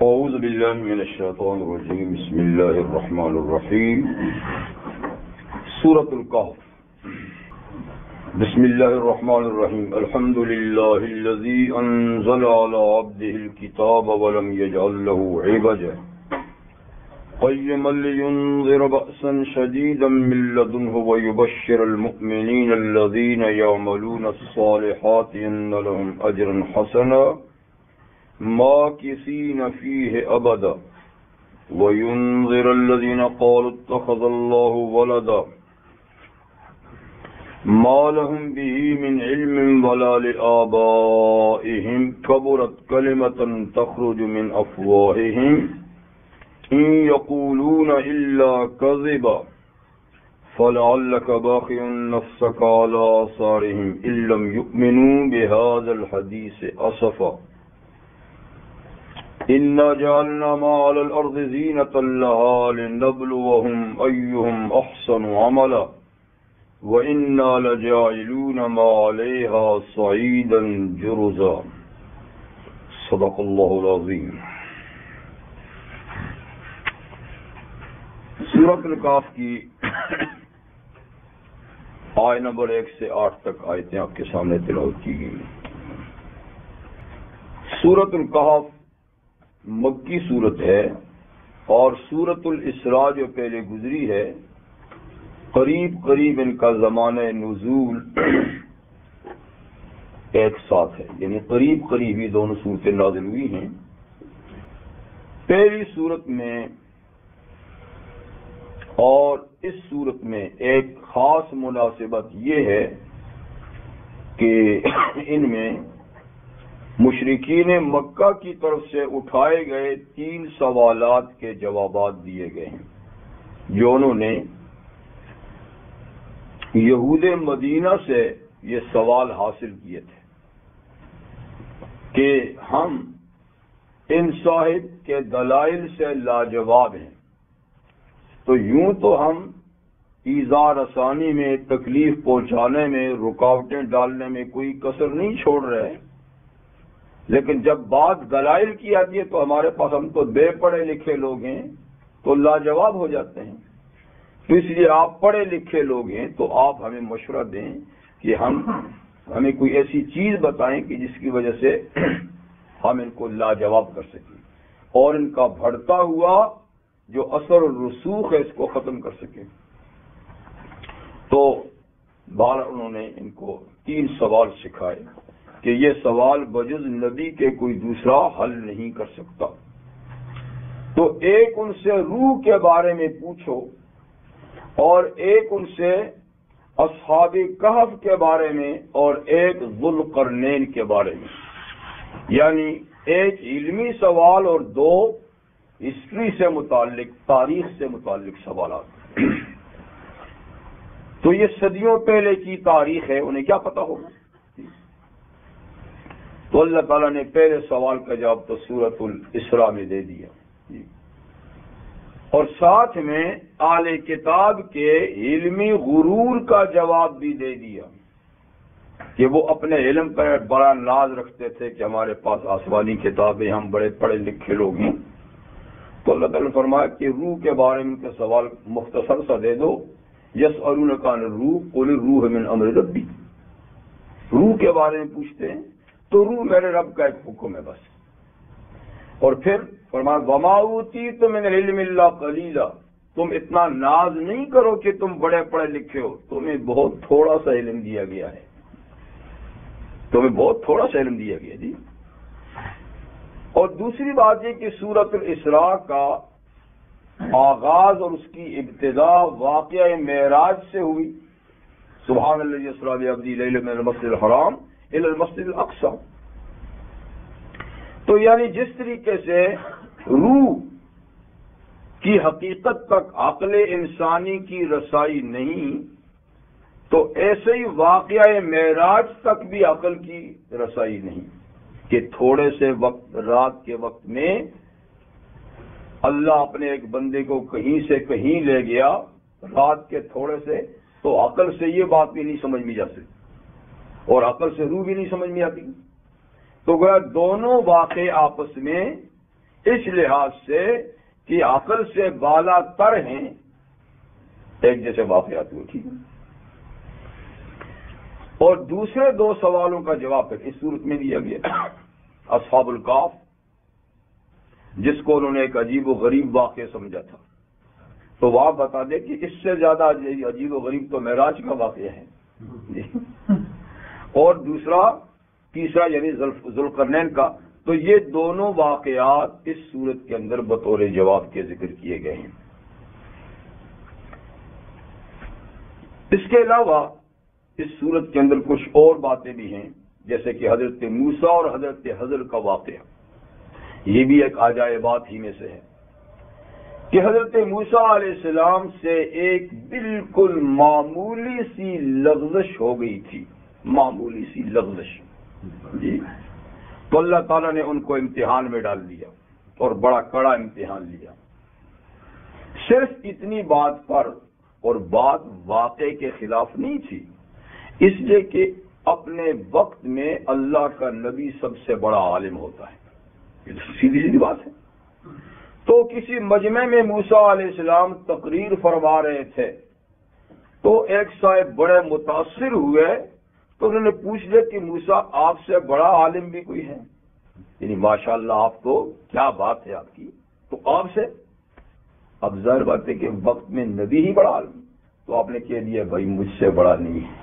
اعوذ باللہ من الشیطان الرجیم بسم اللہ الرحمن الرحیم سورۃ الکہف بسم اللہ الرحمن الرحیم الحمد للہ الذی انزل علی عبدہ الکتاب ولم یجعل له عوجا قیما لینذر بأسا شدیدا من لدنہ ویبشر المؤمنین الذین یعملون الصالحات ان لهم اجرا حسنا ماکثین فیہ ابدا وینذر الذین قالوا اتخذ اللہ ولدا ما لهم به من علم ولا لآبائهم کبرت کلمة تخرج من افواہهم ان یقولون الا کذبا فلعلک باخع نفسک علی آثارهم ان لم یؤمنوا بهذا الحدیث اسفا إنا جعلنا ما على الأرض زينة لها لنبلوهم أيهم أحسن عملا وإنا لجاعلون ما عليها صعيدا جرزا صدق الله العظيم. سورۃ الکہف کی آیت نمبر 1 سے 8 تک آیتیں آپ کے سامنے تلاوت کی گئی. سورۃ الکہف مکی صورت ہے اور سورۃ الاسراء جو پہلے گزری ہے قریب ان کا زمانہ نزول ایک ساتھ ہے، یعنی قریب ہی دونوں صورتیں نازل ہوئی ہیں. پہلی صورت میں اور اس صورت میں ایک خاص مناسبت یہ ہے کہ ان میں مشرکین مکہ کی طرف سے اٹھائے گئے 3 سوالات کے جوابات دیے گئے ہیں جو انہوں نے یہود مدینہ سے یہ سوال حاصل کیے تھے کہ ہم ان صاحب کے دلائل سے لاجواب ہیں، تو یوں تو ہم ایذا رسانی میں، تکلیف پہنچانے میں، رکاوٹیں ڈالنے میں کوئی کسر نہیں چھوڑ رہے، لیکن جب بات دلائل کی آتی ہے تو ہمارے پاس، ہم تو بے پڑھے لکھے لوگ ہیں تو لاجواب ہو جاتے ہیں. تو اس لیے آپ پڑھے لکھے لوگ ہیں تو آپ ہمیں مشورہ دیں کہ ہمیں کوئی ایسی چیز بتائیں کہ جس کی وجہ سے ہم ان کو لاجواب کر سکیں اور ان کا بڑھتا ہوا جو اثر و رسوخ ہے اس کو ختم کر سکیں. تو بہرحال انہوں نے ان کو 3 سوال سکھائے کہ یہ سوال بجز نبی کے کوئی دوسرا حل نہیں کر سکتا. تو ایک ان سے روح کے بارے میں پوچھو اور ایک ان سے اصحاب کہف کے بارے میں اور ایک ذوالقرنین کے بارے میں، یعنی ایک علمی سوال اور 2 ہسٹری سے متعلق، تاریخ سے متعلق سوالات. تو یہ صدیوں پہلے کی تاریخ ہے، انہیں کیا پتا ہوگا. تو اللہ تعالیٰ نے پہلے سوال کا جواب تو سورۃ الاسراء میں دے دیا اور ساتھ میں اہل کتاب کے علمی غرور کا جواب بھی دے دیا کہ وہ اپنے علم پر بڑا ناز رکھتے تھے کہ ہمارے پاس آسمانی کتابیں، ہم بڑے پڑھے لکھے لوگ ہیں. تو اللہ تعالیٰ نے فرمایا کہ روح کے بارے میں ان کا سوال مختصر سا دے دو. یسألونک عن الروح قل الروح من امر ربی. روح کے بارے میں پوچھتے ہیں تو روح میرے رب کا ایک حکم ہے بس. اور پھر فرمایا وما اوتیتم من العلم الا قلیلا. تم اتنا ناز نہیں کرو کہ تم بڑے پڑھے لکھے ہو، تمہیں بہت تھوڑا سا علم دیا گیا ہے، تمہیں بہت تھوڑا سا علم دیا گیا جی. اور دوسری بات یہ کہ سورۃ الاسراء کا آغاز اور اس کی ابتدا واقعہ معراج سے ہوئی. سبحان الذی اسری بعبدہ لیلا من المسجد الحرام الى المسجد الاقصی. تو یعنی جس طریقے سے روح کی حقیقت تک عقل انسانی کی رسائی نہیں، تو ایسے ہی واقعہ معراج تک بھی عقل کی رسائی نہیں کہ تھوڑے سے وقت، رات کے وقت میں اللہ اپنے ایک بندے کو کہیں سے کہیں لے گیا رات کے تھوڑے سے، تو عقل سے یہ بات بھی نہیں سمجھ میں جا سکتی اور عقل سے روح بھی نہیں سمجھ میں آتی. تو گویا دونوں واقع آپس میں اس لحاظ سے کہ عقل سے بالا تر ہیں، ایک جیسے واقعات ہوئے، ٹھیک ہے۔ اور دوسرے دو سوالوں کا جواب پھر اس صورت میں دیا گیا۔ اصحاب الکاف، جس کو انہوں نے ایک عجیب و غریب واقعہ سمجھا تھا، تو وہ آپ بتا دیں کہ اس سے زیادہ عجیب و غریب تو معراج کا واقعہ ہے، اور تیسرا یعنی ذوالقرنین کا۔ تو یہ دونوں واقعات اس صورت کے اندر بطور جواب کے ذکر کیے گئے ہیں۔ اس کے علاوہ اس صورت کے اندر کچھ اور باتیں بھی ہیں، جیسے کہ حضرت موسیٰ اور حضرت خضر کا واقعہ، یہ بھی ایک عجائبات ہی میں سے ہے کہ حضرت موسیٰ علیہ السلام سے ایک بالکل معمولی سی لغزش ہو گئی تھی، معمولی سی لغزش، جی، تو اللہ تعالیٰ نے ان کو امتحان میں ڈال دیا اور بڑا کڑا امتحان لیا، صرف اتنی بات پر، اور بات واقع کے خلاف نہیں تھی، اس لیے کہ اپنے وقت میں اللہ کا نبی سب سے بڑا عالم ہوتا ہے، یہ تو سیدھی سیدھی بات ہے۔ تو کسی مجمع میں موسیٰ علیہ السلام تقریر فرما رہے تھے، تو ایک صاحب بڑے متاثر ہوئے، تو انہوں نے پوچھ لیا کہ موسیٰ آپ سے بڑا عالم بھی کوئی ہے؟ یعنی ماشاءاللہ آپ کو کیا بات ہے آپ کی، تو آپ سے؟ اب ظاہر بات ہے کہ وقت میں نبی ہی بڑا عالم، تو آپ نے کہہ دیا بھائی مجھ سے بڑا نہیں ہے۔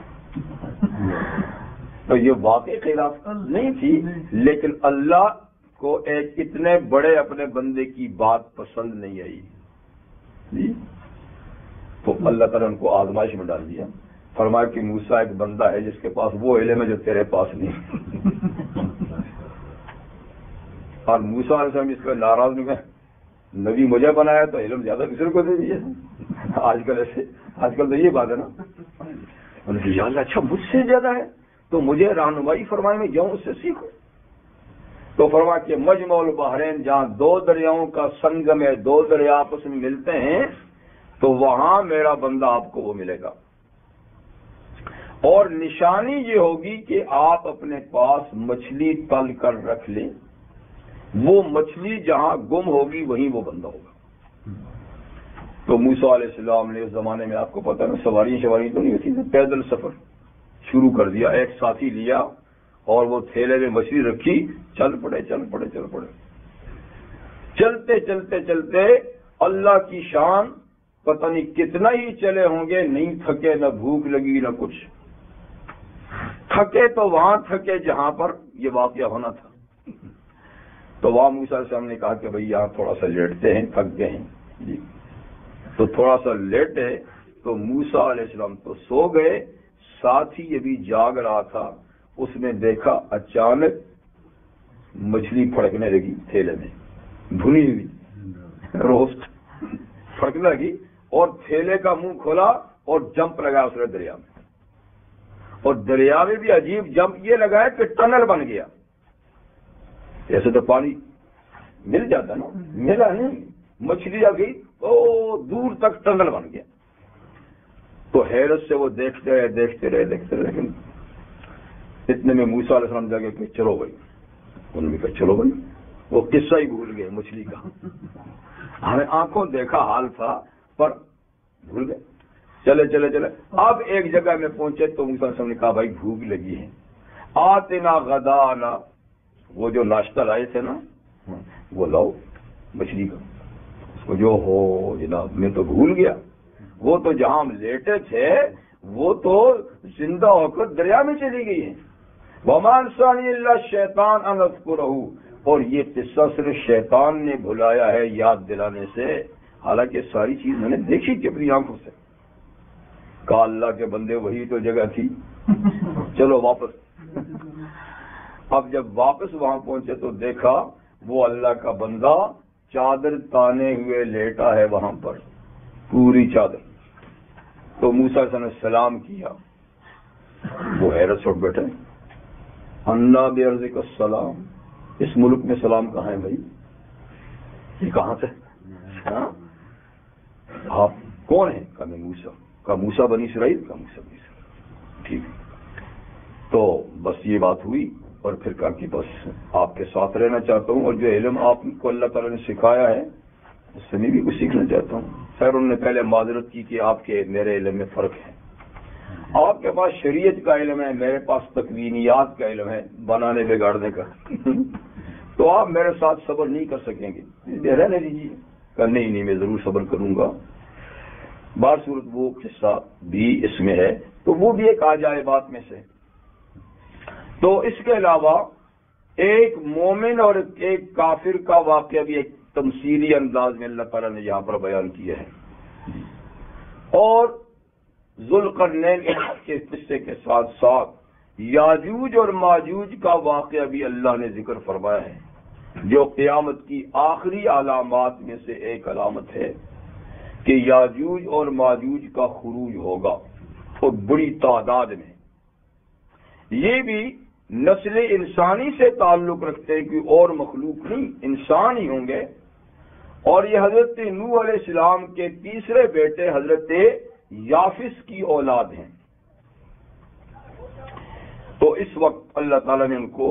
تو یہ واقعی خلاف نہیں تھی، لیکن اللہ کو ایک اتنے بڑے اپنے بندے کی بات پسند نہیں آئی، جی، تو اللہ تعالیٰ ان کو آزمائش میں ڈال دیا، فرمایا کہ موسیٰ ایک بندہ ہے جس کے پاس وہ علم ہے جو تیرے پاس نہیں۔ اور موسیٰ علیہ السلام اس کا ناراض نہیں ہے، نبی مجھے بنایا تو علم زیادہ کسی کو دے دیجیے۔ آج کل تو یہ بات ہے نا، انہوں نے کہا اللہ اچھا مجھ سے زیادہ ہے تو مجھے رہنمائی فرمائے میں جاؤں اس سے سیکھوں۔ تو فرمایا کہ مجمع البحرین، جہاں دو دریاؤں کا سنگم ہے، دو دریا آپس میں ملتے ہیں، تو وہاں میرا بندہ آپ کو وہ ملے گا، اور نشانی یہ ہوگی کہ آپ اپنے پاس مچھلی تل کر رکھ لیں، وہ مچھلی جہاں گم ہوگی وہیں وہ بندہ ہوگا۔ تو موسیٰ علیہ السلام نے اس زمانے میں آپ کو پتہ ہے سواری تو نہیں ہوتی، پیدل سفر شروع کر دیا، ایک ساتھی لیا اور وہ تھیلے میں مچھلی رکھی، چل پڑے چلتے چلتے اللہ کی شان، پتہ نہیں کتنا ہی چلے ہوں گے، نہیں تھکے، نہ بھوک لگی نہ کچھ، تھکے تو وہاں تھکے جہاں پر یہ واقعہ ہونا تھا۔ تو وہاں موسیٰ علیہ السلام نے کہا کہ بھئی یہاں تھوڑا سا لیٹتے ہیں، تھک گئے ہیں، جی، تو تھوڑا سا لیٹے، تو موسیٰ علیہ السلام تو سو گئے، ساتھ ہی ابھی جاگ رہا تھا، اس نے دیکھا اچانک مچھلی پھڑکنے لگی تھیلے میں، بھنی ہوئی روسٹ پھڑکنے لگی، اور تھیلے کا منہ کھولا اور جمپ لگایا اس نے دریا میں، اور دریا میں بھی عجیب جمپ یہ لگایا کہ ٹنل بن گیا، ایسے تو پانی مل جاتا نا، ملا نہیں، مچھلی آ گئی تو دور تک ٹنل بن گیا۔ تو حیرت سے وہ دیکھتے رہے، لیکن اتنے میں موسیٰ علیہ السلام جاگے کہ چلو بھائی، انہوں نے کہا چلو بھائی، وہ قصہ ہی بھول گئے مچھلی کا، ہمیں آنکھوں دیکھا حال تھا پر بھول گئے، چلے اب ایک جگہ میں پہنچے تو موسیٰ علیہ السلام نے کہا بھائی بھوک لگی ہے، آتنا غدانا، وہ جو ناشتہ لائے تھے نا وہ لاؤ مچھلی کا، اس کو جو ہو جناب میں تو بھول گیا، وہ تو جہاں ہم لیٹے تھے وہ تو زندہ ہو کر دریا میں چلی گئی ہے۔ وَمَا أَنسَانِيَ إِلَّا الشَّيْطَانُ أَنْ أَذْكُرَهُ، اور یہ قصہ صرف شیطان نے بھلایا ہے یاد دلانے سے، حالانکہ ساری چیز میں نے دیکھی کہ اپنی آنکھوں سے۔ کہا اللہ کے بندے وہی تو جگہ تھی، چلو واپس۔ اب جب واپس وہاں پہنچے تو دیکھا وہ اللہ کا بندہ چادر تانے ہوئے لیٹا ہے وہاں پر، پوری چادر۔ تو موسیٰ علیہ السلام کیا، وہ حیرت سے اٹھ بیٹھے، انا بعرضک السلام، اس ملک میں سلام کہاں ہے بھائی، یہ کہاں سے؟ آپ کون ہیں؟ کہا میں موسیٰ۔ کہا موسیٰ بنی اسرائیل؟ کہا موسیٰ بنی اسرائیل، ٹھیک۔ تو بس یہ بات ہوئی اور پھر کہا کہ بس آپ کے ساتھ رہنا چاہتا ہوں، اور جو علم آپ کو اللہ تعالیٰ نے سکھایا ہے اس سے میں بھی کچھ سیکھنا چاہتا ہوں۔ خیر انہوں نے پہلے معذرت کی کہ آپ کے میرے علم میں فرق ہے، آپ کے پاس شریعت کا علم ہے، میرے پاس تکوینیات کا علم ہے، بنانے بگاڑنے کا تو آپ میرے ساتھ صبر نہیں کر سکیں گے، رہنے دیجیے۔ کہ نہیں میں ضرور صبر کروں گا۔ بار صورت وہ قصہ بھی اس میں ہے، تو وہ بھی ایک عجائبات میں سے۔ تو اس کے علاوہ ایک مومن اور ایک کافر کا واقعہ بھی ایک تمثیلی انداز میں اللہ تعالیٰ نے یہاں پر بیان کیا ہے، اور ذوالقرنین کے قصے کے ساتھ ساتھ یاجوج اور ماجوج کا واقعہ بھی اللہ نے ذکر فرمایا ہے، جو قیامت کی آخری علامات میں سے ایک علامت ہے کہ یاجوج اور ماجوج کا خروج ہوگا اور بڑی تعداد میں۔ یہ بھی نسل انسانی سے تعلق رکھتے ہیں، کہ اور مخلوق نہیں، انسان ہی ہوں گے، اور یہ حضرت نوح علیہ السلام کے تیسرے بیٹے حضرت یافس کی اولاد ہیں۔ تو اس وقت اللہ تعالیٰ نے ان کو،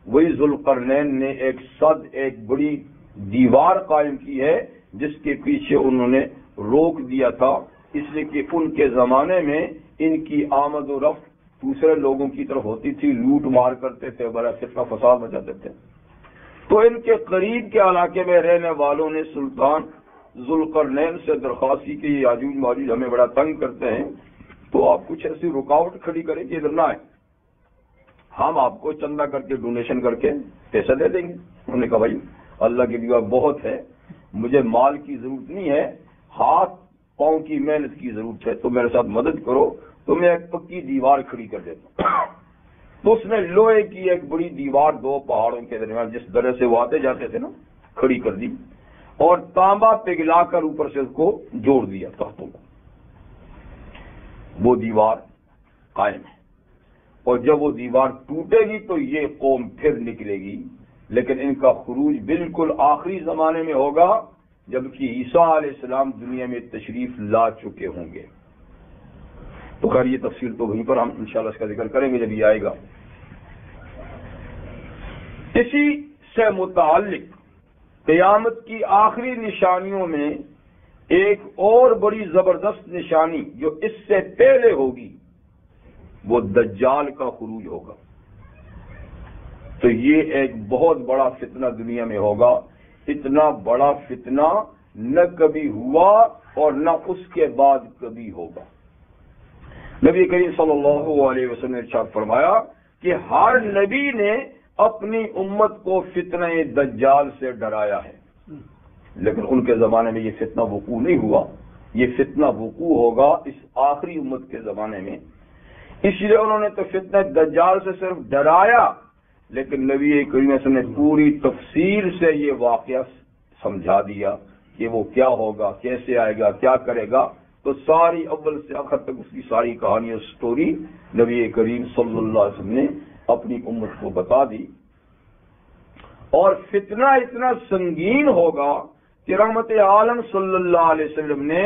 وہی ذوالقرنین نے ایک بڑی دیوار قائم کی ہے جس کے پیچھے انہوں نے روک دیا تھا، اس لیے کہ ان کے زمانے میں ان کی آمد و رفت دوسرے لوگوں کی طرف ہوتی تھی، لوٹ مار کرتے تھے، بڑا فتنہ فساد مچاتے تھے۔ تو ان کے قریب کے علاقے میں رہنے والوں نے سلطان ذوالقرنین سے درخواست کی کہ یہ یاجوج ماجوج ہمیں بڑا تنگ کرتے ہیں، تو آپ کچھ ایسی رکاوٹ کھڑی کریں کہ ادھر نہ آئے، ہم آپ کو چندہ کر کے ڈونیشن کر کے پیسہ دے دیں گے۔ انہوں نے کہا بھائی اللہ کی دیوار بہت ہے، مجھے مال کی ضرورت نہیں ہے، ہاتھ پاؤں کی محنت کی ضرورت ہے، تو میرے ساتھ مدد کرو، تو میں ایک پکی دیوار کھڑی کر دیتا ہوں۔ تو اس نے لوہے کی ایک بڑی دیوار دو پہاڑوں کے درمیان، جس طرح سے وہ آتے جاتے تھے نا، کھڑی کر دی، اور تانبا پگھلا کر اوپر سے اس کو جوڑ دیا تختوں کو۔ وہ دیوار قائم ہے، اور جب وہ دیوار ٹوٹے گی تو یہ قوم پھر نکلے گی، لیکن ان کا خروج بالکل آخری زمانے میں ہوگا، جبکہ عیسیٰ علیہ السلام دنیا میں تشریف لا چکے ہوں گے۔ تو خیر یہ تفصیل تو وہیں پر ہم انشاءاللہ اس کا ذکر کریں گے جب یہ آئے گا۔ اسی سے متعلق قیامت کی آخری نشانیوں میں ایک اور بڑی زبردست نشانی جو اس سے پہلے ہوگی، وہ دجال کا خروج ہوگا۔ تو یہ ایک بہت بڑا فتنہ دنیا میں ہوگا، اتنا بڑا فتنہ نہ کبھی ہوا اور نہ اس کے بعد کبھی ہوگا۔ نبی کریم صلی اللہ علیہ وسلم نے ارشاد فرمایا کہ ہر نبی نے اپنی امت کو فتنہ دجال سے ڈرایا ہے، لیکن ان کے زمانے میں یہ فتنہ وقوع نہیں ہوا، یہ فتنہ وقوع ہوگا اس آخری امت کے زمانے میں۔ اس لیے انہوں نے تو فتنہ دجال سے صرف ڈرایا، لیکن نبی کریم صلی اللہ علیہ وسلم نے پوری تفصیل سے یہ واقعہ سمجھا دیا کہ وہ کیا ہوگا، کیسے آئے گا، کیا کرے گا۔ تو ساری اول سے آخر تک اس کی ساری کہانی اور سٹوری نبی کریم صلی اللہ علیہ وسلم نے اپنی امت کو بتا دی۔ اور فتنہ اتنا سنگین ہوگا کہ رحمت عالم صلی اللہ علیہ وسلم نے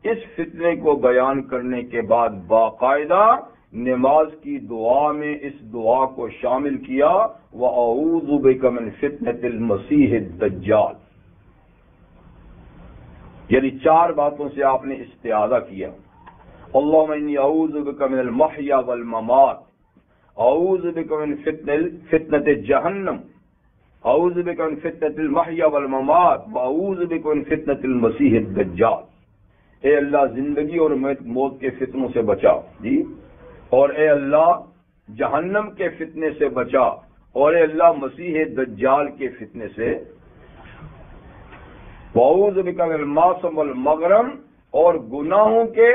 اس فتنے کو بیان کرنے کے بعد باقاعدہ نماز کی دعا میں اس دعا کو شامل کیا، وَأَعُوذُ بِكَ مِنْ فِتْنَةِ الْمَسِيحِ الدَّجَّالِ، یعنی چار باتوں سے آپ نے استعاذہ کیا۔ اللہم انی اعوذ بک من المحیا والممات، اعوذ بک من فتنة جہنم، اعوذ بک من فتنة المحیا والممات، واعوذ بک من فتنة المسیح الدجال۔ اے اللہ زندگی اور موت کے فتنوں سے بچا جی، اور اے اللہ جہنم کے فتنے سے بچا، اور اے اللہ مسیح دجال کے فتنے سے، وَأَعُوذُ بِكَ مِنَ الْمَعْصَمِ وَالْمَغْرَمِ، اور گناہوں کے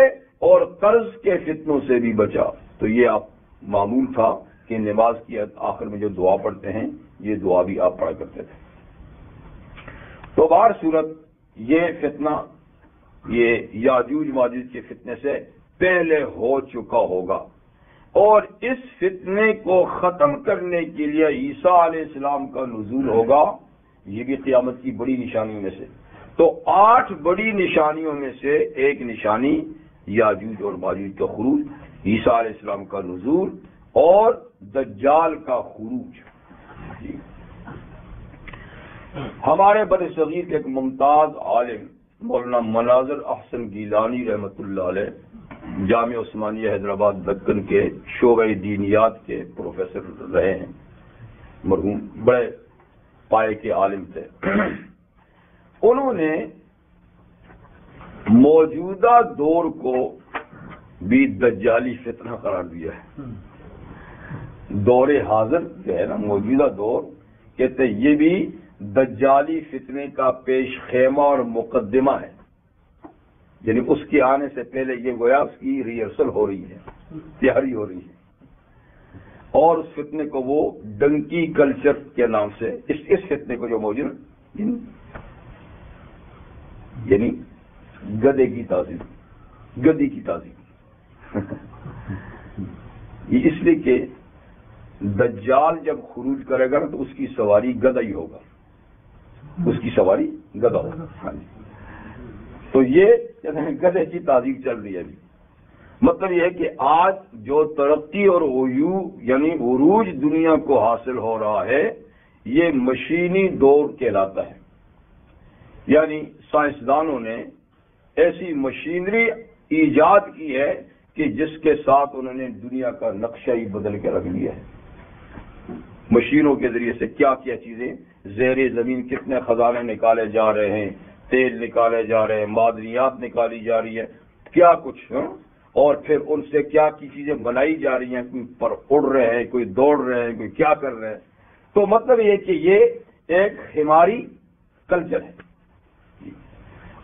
اور قرض کے فتنوں سے بھی بچا۔ تو یہ آپ معمول تھا کہ نماز کی آخر میں جو دعا پڑھتے ہیں یہ دعا بھی آپ پڑھا کرتے تھے۔ تو بہر صورت یہ فتنہ یہ یاجوج ماجوج کے فتنے سے پہلے ہو چکا ہوگا، اور اس فتنے کو ختم کرنے کے لیے عیسیٰ علیہ السلام کا نزول ہوگا، یہ بھی قیامت کی بڑی نشانیوں میں سے۔ تو 8 بڑی نشانیوں میں سے ایک نشانی یاجوج اور ماجوج کا خروج، عیسیٰ علیہ السلام کا نزول، اور دجال کا خروج. ہمارے بر صغیر کے ایک ممتاز عالم مولانا مناظر احسن گیلانی رحمۃ اللہ علیہ جامعہ عثمانیہ حیدرآباد دکن کے شعبہ دینیات کے پروفیسر رہے ہیں، مرحوم بڑے پائے کے عالم تھے. انہوں نے موجودہ دور کو بھی دجالی فتنہ قرار دیا ہے. دور حاضر جو ہے نا، موجودہ دور، کہتے ہیں یہ بھی دجالی فتنے کا پیش خیمہ اور مقدمہ ہے. یعنی اس کے آنے سے پہلے یہ گویا اس کی ریہرسل ہو رہی ہے، تیاری ہو رہی ہے. اور اس فتنے کو وہ ڈنکی کلچر کے نام سے اس فتنے کو جو موجود یعنی گدے کی تعظیم، گدی کی تعظیم. یہ اس لیے کہ دجال جب خروج کرے گا تو اس کی سواری گدا ہی ہوگا، اس کی سواری گدا ہوگا. تو یہ گدے کی تعظیم چل رہی ہے ابھی. مطلب یہ ہے کہ آج جو ترقی اور یعنی عروج دنیا کو حاصل ہو رہا ہے، یہ مشینی دور کہلاتا ہے. یعنی سائنسدانوں نے ایسی مشینری ایجاد کی ہے کہ جس کے ساتھ انہوں نے دنیا کا نقشہ ہی بدل کے رکھ لیا ہے. مشینوں کے ذریعے سے کیا کیا چیزیں، زیر زمین کتنے خزانے نکالے جا رہے ہیں، تیل نکالے جا رہے ہیں، معدنیات نکالی جا رہی ہے، کیا کچھ. اور پھر ان سے کیا کی چیزیں بنائی جا رہی ہیں، کوئی پر اڑ رہے ہیں، کوئی دوڑ رہے ہیں، کوئی کیا کر رہے ہیں. تو مطلب یہ کہ یہ ایک ہماری کلچر ہے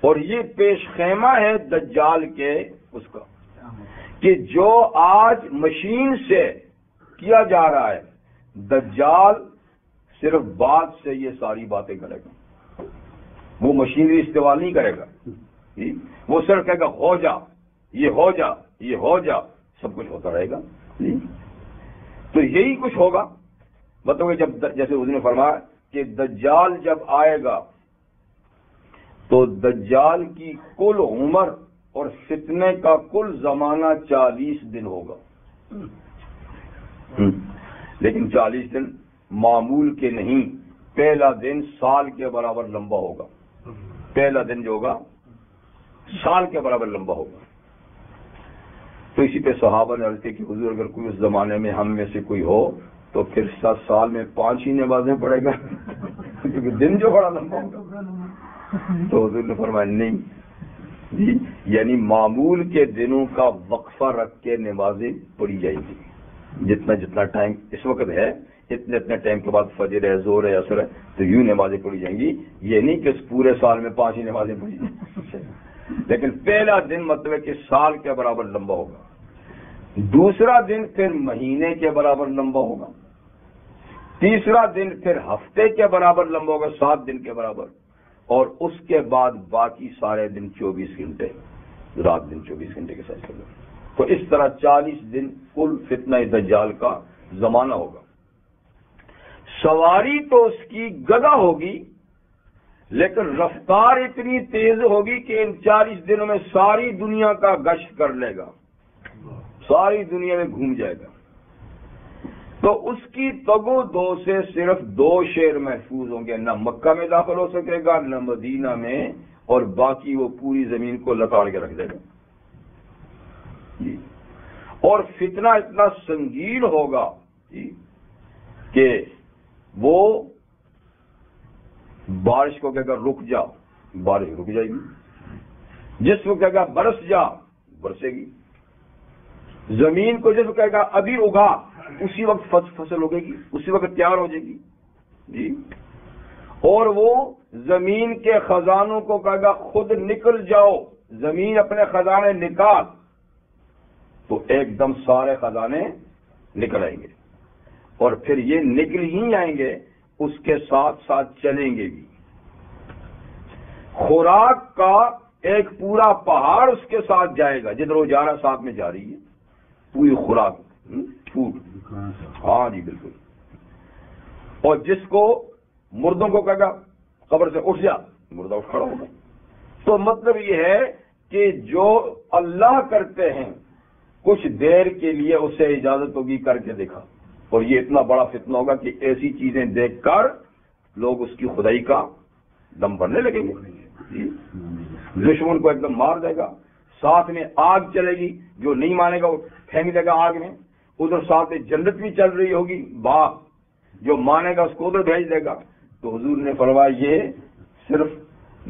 اور یہ پیش خیمہ ہے دجال کے اس کا، کہ جو آج مشین سے کیا جا رہا ہے، دجال صرف بات سے یہ ساری باتیں کرے گا. وہ مشینری استعمال نہیں کرے گا، وہ صرف کہے گا ہو جا، یہ ہو جا، یہ ہو جا، سب کچھ ہوتا رہے گا. تو یہی کچھ ہوگا. مطلب جب جیسے اس نے فرمایا کہ دجال جب آئے گا تو دجال کی کل عمر اور فتنے کا کل زمانہ 40 دن ہوگا. لیکن 40 دن معمول کے نہیں، پہلا دن سال کے برابر لمبا ہوگا. پہلا دن جو ہوگا سال کے برابر لمبا ہوگا. تو اسی پہ صحابہ نے عرض کی کہ حضور اگر کوئی اس زمانے میں ہم میں سے کوئی ہو تو پھر سال میں 5 ہی نمازیں پڑھے گا کیونکہ دن جو بڑا لمبا ہوگا. تو حضور نے فرمایا نہیں جی، یعنی معمول کے دنوں کا وقفہ رکھ کے نمازیں پڑھی جائیں گی. جتنا ٹائم اس وقت ہے، اتنے ٹائم کے بعد فجر ہے، ظہر ہے، عصر ہے، تو یوں نمازیں پڑھی جائیں گی. یہ نہیں کہ پورے سال میں 5 ہی نمازیں پڑھی جائیں. لیکن پہلا دن مطلب ہے کہ سال کے برابر لمبا ہوگا. دوسرا دن پھر مہینے کے برابر لمبا ہوگا. تیسرا دن پھر ہفتے کے برابر لمبا ہوگا، 7 دن کے برابر. اور اس کے بعد باقی سارے دن 24 گھنٹے، رات دن 24 گھنٹے کے ساتھ چلے. تو اس طرح 40 دن کل فتنہ دجال کا زمانہ ہوگا. سواری تو اس کی گدا ہوگی، لیکن رفتار اتنی تیز ہوگی کہ ان 40 دنوں میں ساری دنیا کا گشت کر لے گا، ساری دنیا میں گھوم جائے گا. تو اس کی تگو دو سے صرف 2 شہر محفوظ ہوں گے، نہ مکہ میں داخل ہو سکے گا نہ مدینہ میں، اور باقی وہ پوری زمین کو لتاڑ کے رکھ دے گا. جی. اور فتنہ اتنا سنگین ہوگا جی کہ وہ بارش کو کہے گا رک جا، بارش رک جائے گی. جس کو کہے گا برس جا، برسے گی. زمین کو جس کو کہے گا ابھی اگا، اسی وقت فصل اگے گی، اسی وقت تیار ہو جائے گی جی. اور وہ زمین کے خزانوں کو کہے گا خود نکل جاؤ، زمین اپنے خزانے نکال، تو ایک دم سارے خزانے نکل آئیں گے. اور پھر یہ نکل ہی آئیں گے، اس کے ساتھ ساتھ چلیں گے بھی. خوراک کا ایک پورا پہاڑ اس کے ساتھ جائے گا، جدھر وہ جا رہا ساتھ میں جا رہی ہے پوری خوراک، فوڈ. ہاں جی بالکل. اور جس کو مردوں کو کہے گا قبر سے اٹھ جا، مردہ اٹھ کھڑا ہوگا. تو مطلب یہ ہے کہ جو اللہ کرتے ہیں کچھ دیر کے لیے اسے اجازت ہوگی کر کے دیکھا، اور یہ اتنا بڑا فتنہ ہوگا کہ ایسی چیزیں دیکھ کر لوگ اس کی خدائی کا دم بھرنے لگیں گے، دشمن کو ایک دم مار دے گا، ساتھ میں آگ چلے گی، جو نہیں مانے گا وہ پھینک دے گا آگ میں، ادھر ساتھ میں جنت بھی چل رہی ہوگی باغ، جو مانے گا اس کو ادھر بھیج دے گا۔ تو حضور نے فرمایا یہ صرف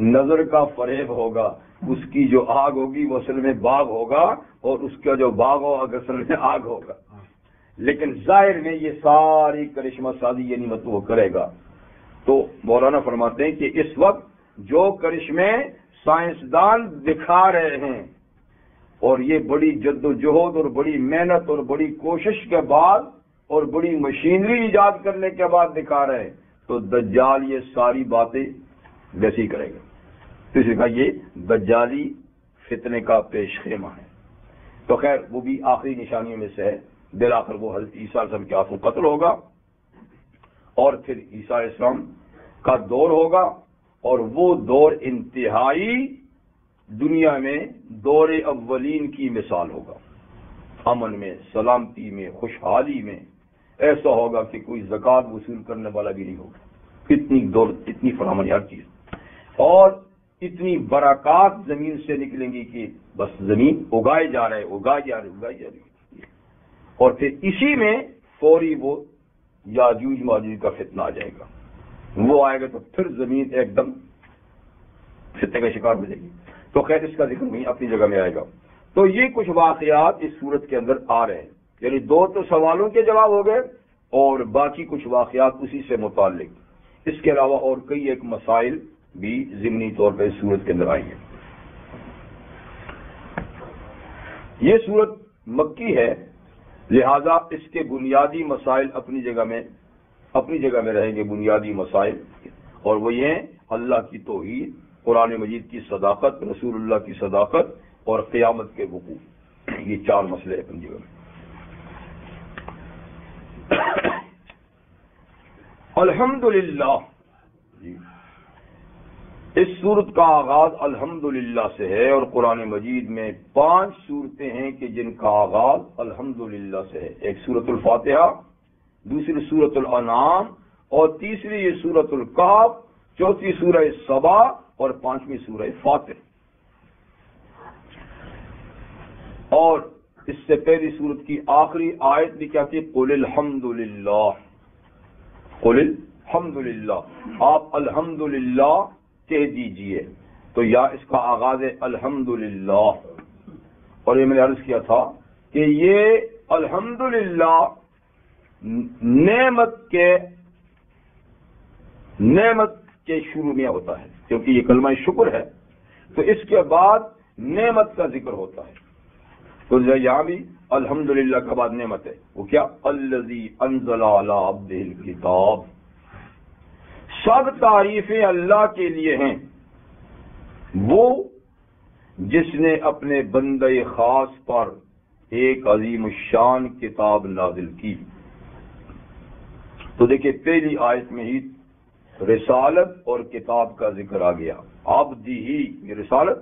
نظر کا فریب ہوگا، اس کی جو آگ ہوگی وہ اصل میں باغ ہوگا، اور اس کا جو باغ ہوگا اصل میں آگ ہوگا، لیکن ظاہر میں یہ ساری کرشمہ سازی یعنی مت وہ کرے گا۔ تو مولانا فرماتے ہیں کہ اس وقت جو کرشمے سائنسدان دکھا رہے ہیں، اور یہ بڑی جد و جہد اور بڑی محنت اور بڑی کوشش کے بعد اور بڑی مشینری ایجاد کرنے کے بعد دکھا رہے ہیں، تو دجال یہ ساری باتیں ویسی کرے گا۔ تو اس نے کہا یہ دجالی فتنے کا پیش خیمہ ہے۔ تو خیر وہ بھی آخری نشانیوں میں سے ہے، بالآخر وہ حضرت عیسیٰ علیہ السلام کے ہاتھوں قتل ہوگا، اور پھر عیسیٰ علیہ السلام کا دور ہوگا، اور وہ دور انتہائی دنیا میں دور اولین کی مثال ہوگا، امن میں، سلامتی میں، خوشحالی میں، ایسا ہوگا کہ کوئی زکوٰۃ وصول کرنے والا بھی نہیں ہوگا، اتنی دولت، اتنی فراوانی ہر چیز، اور اتنی برکات زمین سے نکلیں گی کہ بس زمین اگائے جا رہے، اگائی جا رہی، اور پھر اسی میں فوری وہ یاجوج ماجوج کا فتنہ آ جائے گا، وہ آئے گا تو پھر زمین ایک دم فتنے کا شکار ہو جائے گی۔ تو خیر اس کا ذکر نہیں اپنی جگہ میں آئے گا۔ تو یہ کچھ واقعات اس صورت کے اندر آ رہے ہیں، یعنی دو تو سوالوں کے جواب ہو گئے، اور باقی کچھ واقعات اسی سے متعلق، اس کے علاوہ اور کئی ایک مسائل بھی ضمنی طور پہ اس صورت کے اندر آئی ہیں۔ یہ صورت مکی ہے، لہذا اس کے بنیادی مسائل اپنی جگہ میں رہیں گے، بنیادی مسائل، اور وہ یہ ہیں اللہ کی توحید، قرآن مجید کی صداقت، رسول اللہ کی صداقت، اور قیامت کے وقوع، یہ چار مسئلے اپنی جگہ میں۔ الحمدللہ، اس سورت کا آغاز الحمدللہ سے ہے، اور قرآن مجید میں 5 سورتیں ہیں کہ جن کا آغاز الحمدللہ سے ہے، ایک سورت الفاتحہ، دوسری سورت الانعام، اور تیسری یہ سورت الکہف، چوتھی سورہ سبا، اور 5ویں سورہ فاطر۔ اور اس سے پہلی سورت کی آخری آیت بھی کیا تھی؟ قل الحمدللہ، قل الحمدللہ، آپ الحمدللہ کہہ دیجئے۔ تو یا اس کا آغاز ہے الحمدللہ، اور یہ میں نے عرض کیا تھا کہ یہ الحمدللہ نعمت کے شروع میں ہوتا ہے، کیونکہ یہ کلمہ شکر ہے، تو اس کے بعد نعمت کا ذکر ہوتا ہے۔ تو یہاں بھی الحمدللہ کے بعد نعمت ہے، وہ کیا؟ الذی انزل علی عبدہ الکتاب، سب تعریفیں اللہ کے لیے ہیں، وہ جس نے اپنے بندہ خاص پر ایک عظیم الشان کتاب نازل کی۔ تو دیکھیں پہلی آیت میں ہی رسالت اور کتاب کا ذکر آ گیا، عبدہ، یہ رسالت،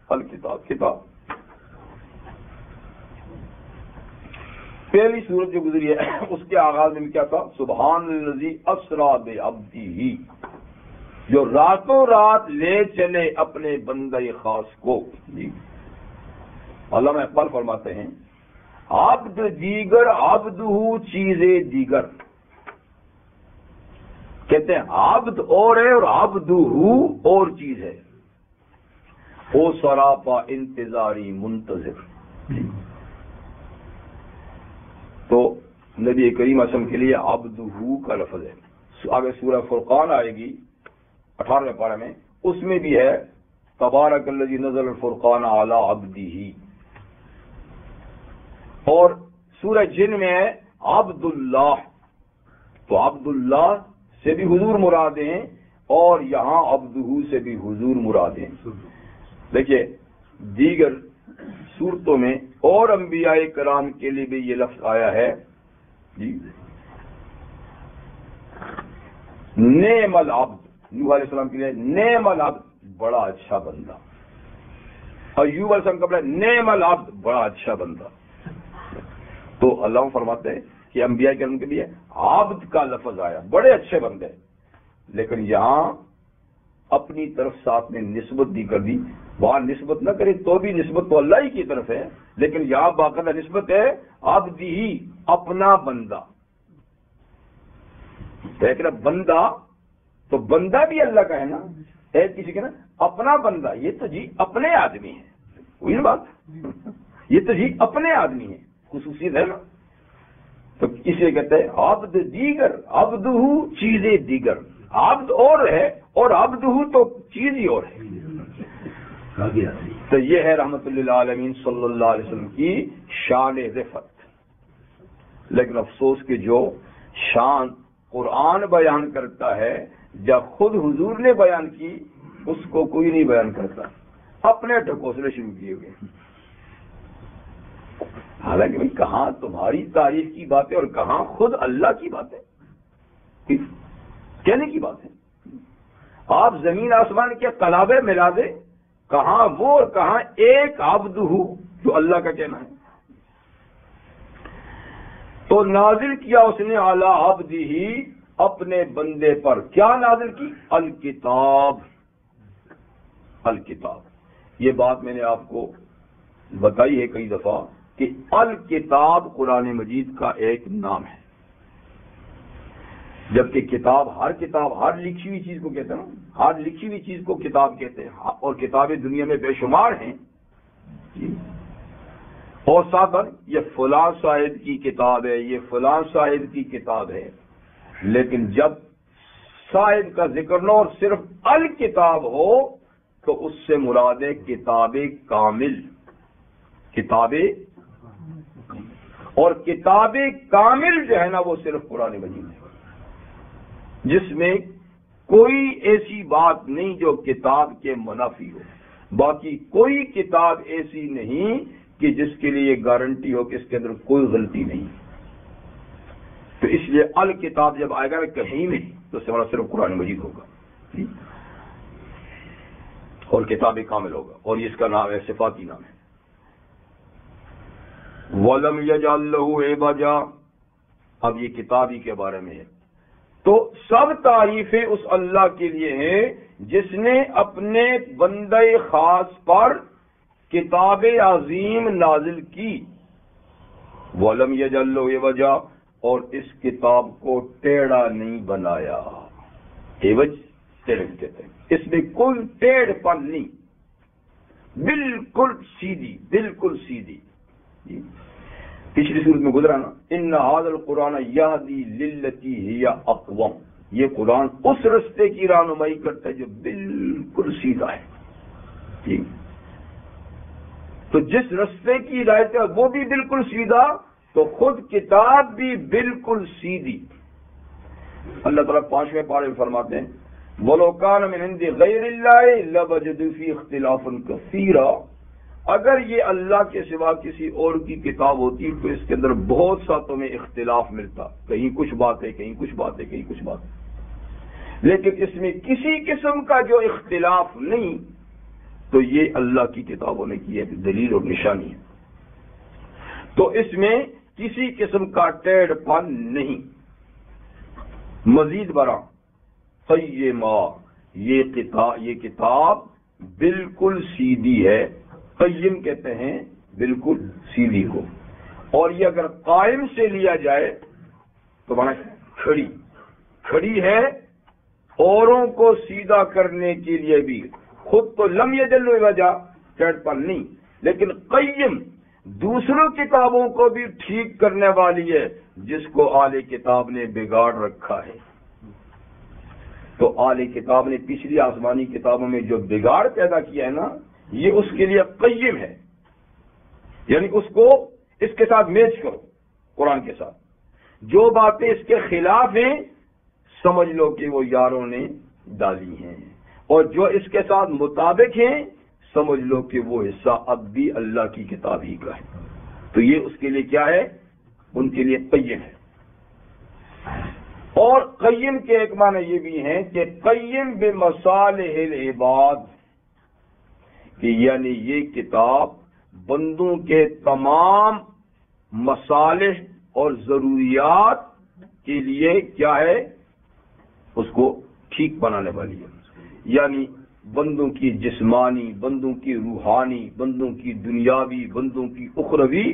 الکتاب، کتاب۔ پہلی سورت جو گزری ہے اس کے آغاز میں کیا تھا؟ سبحان الذی اسری بعبدہ، جو راتوں رات لے چلے اپنے بندہ خاص کو۔ جی علامہ اقبال فرماتے ہیں عبد دیگر عبدہ چیزیں دیگر، کہتے ہیں عبد اور ہے اور عبدہ اور چیز ہے، او سراپا انتظاری منتظر۔ تو نبی کریم صلی اللہ علیہ وسلم کے لیے عبدہ کا لفظ ہے۔ آگے سورہ فرقان آئے گی 18ویں پارہ میں، اس میں بھی ہے تبارک الذی نزل الفرقان علی عبدہ، اور سورہ جن میں ہے عبداللہ، تو عبداللہ سے بھی حضور مراد ہیں، اور یہاں عبدہ سے بھی حضور مراد ہیں۔ دیکھیے دیگر صورتوں میں اور انبیاء کرام کے لیے بھی یہ لفظ آیا ہے، جی نعم العبد، نوح علیہ السلام کے لیے نعم العبد، بڑا اچھا بندہ، ایوب علیہ السلام کا نعم العبد، بڑا اچھا بندہ، تو اللہ فرماتے ہیں کہ انبیاء کرام کے لیے عبد کا لفظ آیا، بڑے اچھے بندے، لیکن یہاں اپنی طرف ساتھ میں نسبت بھی کر دی. وہاں نسبت نہ کرے تو بھی نسبت تو اللہ ہی کی طرف ہے، لیکن یہاں باقاعدہ نسبت ہے عبد ہی، اپنا بندہ. دیکھ رہا بندہ تو بندہ بھی اللہ کا ہے نا، ہے کسی کا نا اپنا بندہ، یہ تو جی اپنے آدمی ہے. وہی نا بات، یہ تو جی اپنے آدمی ہے، خصوصیت ہے نا. تو اسے کہتے ہیں عبد دیگر، عبدہ چیزیں دیگر. عبد اور ہے اور عبدہ تو چیز ہی اور ہے. تو یہ ہے رحمت للعالمین صلی اللہ علیہ وسلم کی شان رفعت. لیکن افسوس کہ جو شان قرآن بیان کرتا ہے جب خود حضور نے بیان کی اس کو کوئی نہیں بیان کرتا، اپنے ٹھکوسلے شروع کیے ہوئے. حالانکہ بھائی کہاں تمہاری تعریف کی بات ہے اور کہاں خود اللہ کی بات ہے، کہنے کی بات ہے. آپ زمین آسمان کے قلابے ملا دے، کہاں وہ اور کہاں ایک عبد ہو جو اللہ کا کہنا ہے. تو نازل کیا اس نے اعلی عبد ہی، اپنے بندے پر. کیا نازل کی؟ الکتاب. الکتاب، یہ بات میں نے آپ کو بتائی ہے کئی دفعہ کہ الکتاب قرآن مجید کا ایک نام ہے، جبکہ کتاب ہر لکھی ہوئی چیز کو کہتے ہیں نا، ہر لکھی ہوئی چیز کو کتاب کہتے ہیں، اور کتابیں دنیا میں بے شمار ہیں. اور ساتھ یہ فلاں صاحب کی کتاب ہے، یہ فلاں صاحب کی کتاب ہے. لیکن جب صاحب کا ذکر نہ اور صرف الکتاب ہو تو اس سے مراد ہے کتاب کامل. کتاب اور کتاب کامل جو ہے نا وہ صرف قرآن مجید ہے، جس میں کوئی ایسی بات نہیں جو کتاب کے منافی ہو. باقی کوئی کتاب ایسی نہیں کہ جس کے لیے گارنٹی ہو کہ اس کے اندر کوئی غلطی نہیں. تو اس لیے الکتاب جب آئے گا کہیں نہیں تو اس سے ہمارا صرف قرآن مجید ہوگا اور کتاب کامل ہوگا، اور اس کا نام ہے صفاتی نام ہے. وَلَمْ يَجْعَلْ لَهُ عِوَجًا. اب یہ کتاب ہی کے بارے میں ہے. تو سب تعریفیں اس اللہ کے لیے ہیں جس نے اپنے بندے خاص پر کتاب عظیم نازل کی. وَلَمْ يَجْعَلْ لَهُ عِوَجًا، اور اس کتاب کو ٹیڑھا نہیں بنایا. عوج ٹیڑھے کہتے ہیں، اس میں کوئی ٹیڑھ پن نہیں، بالکل سیدھی، بالکل سیدھی. پچھلی صورت میں گزرا نا، ان ھذا القرآن یہدی للتی ہی اقوم. یہ قرآن اس رستے کی رہنمائی کرتا ہے جو بالکل سیدھا ہے. تو جس رستے کی ہدایت ہے وہ بھی بالکل سیدھا، تو خود کتاب بھی بالکل سیدھی. اللہ تعالیٰ 5ویں پارے میں فرماتے ہیں وَلَوْ كَانَ مِنْ عِنْدِ غَيْرِ اللَّهِ لَوَجَدُوا فِيهِ اخْتِلَافًا كَثِيرًا. اگر یہ اللہ کے سوا کسی اور کی کتاب ہوتی تو اس کے اندر بہت سا تمہیں اختلاف ملتا، کہیں کچھ بات ہے، کہیں کچھ بات ہے، کہیں کچھ بات ہے. لیکن اس میں کسی قسم کا جو اختلاف نہیں، تو یہ اللہ کی کتاب ہونے کی ایک دلیل اور نشانی ہے. تو اس میں کسی قسم کا ٹیڑھ پن نہیں. مزید برآں قیما، یہ کتاب بالکل سیدھی ہے. قیم کہتے ہیں بالکل سیدھی کو، اور یہ اگر قائم سے لیا جائے تو مانا کھڑی ہے، اوروں کو سیدھا کرنے کے لیے بھی. خود تو لم یجل وجہ ٹیڑھ پن نہیں، لیکن قیم دوسروں کتابوں کو بھی ٹھیک کرنے والی ہے جس کو اہل کتاب نے بگاڑ رکھا ہے. تو اہل کتاب نے پچھلی آسمانی کتابوں میں جو بگاڑ پیدا کیا ہے نا، یہ اس کے لیے قیم ہے. یعنی اس کے ساتھ میچ کرو قرآن کے ساتھ. جو باتیں اس کے خلاف ہیں سمجھ لو کہ وہ یاروں نے ڈالی ہیں، اور جو اس کے ساتھ مطابق ہیں سمجھ لو کہ وہ حصہ اب بھی اللہ کی کتاب ہی کا ہے. تو یہ اس کے لیے کیا ہے؟ ان کے لیے قیم ہے. اور قیم کے ایک معنی یہ بھی ہیں کہ قیم بمصالح العباد، کہ یعنی یہ کتاب بندوں کے تمام مصالح اور ضروریات کے لیے کیا ہے، اس کو ٹھیک بنانے والی ہے. یعنی بندوں کی جسمانی، بندوں کی روحانی، بندوں کی دنیاوی، بندوں کی اخروی،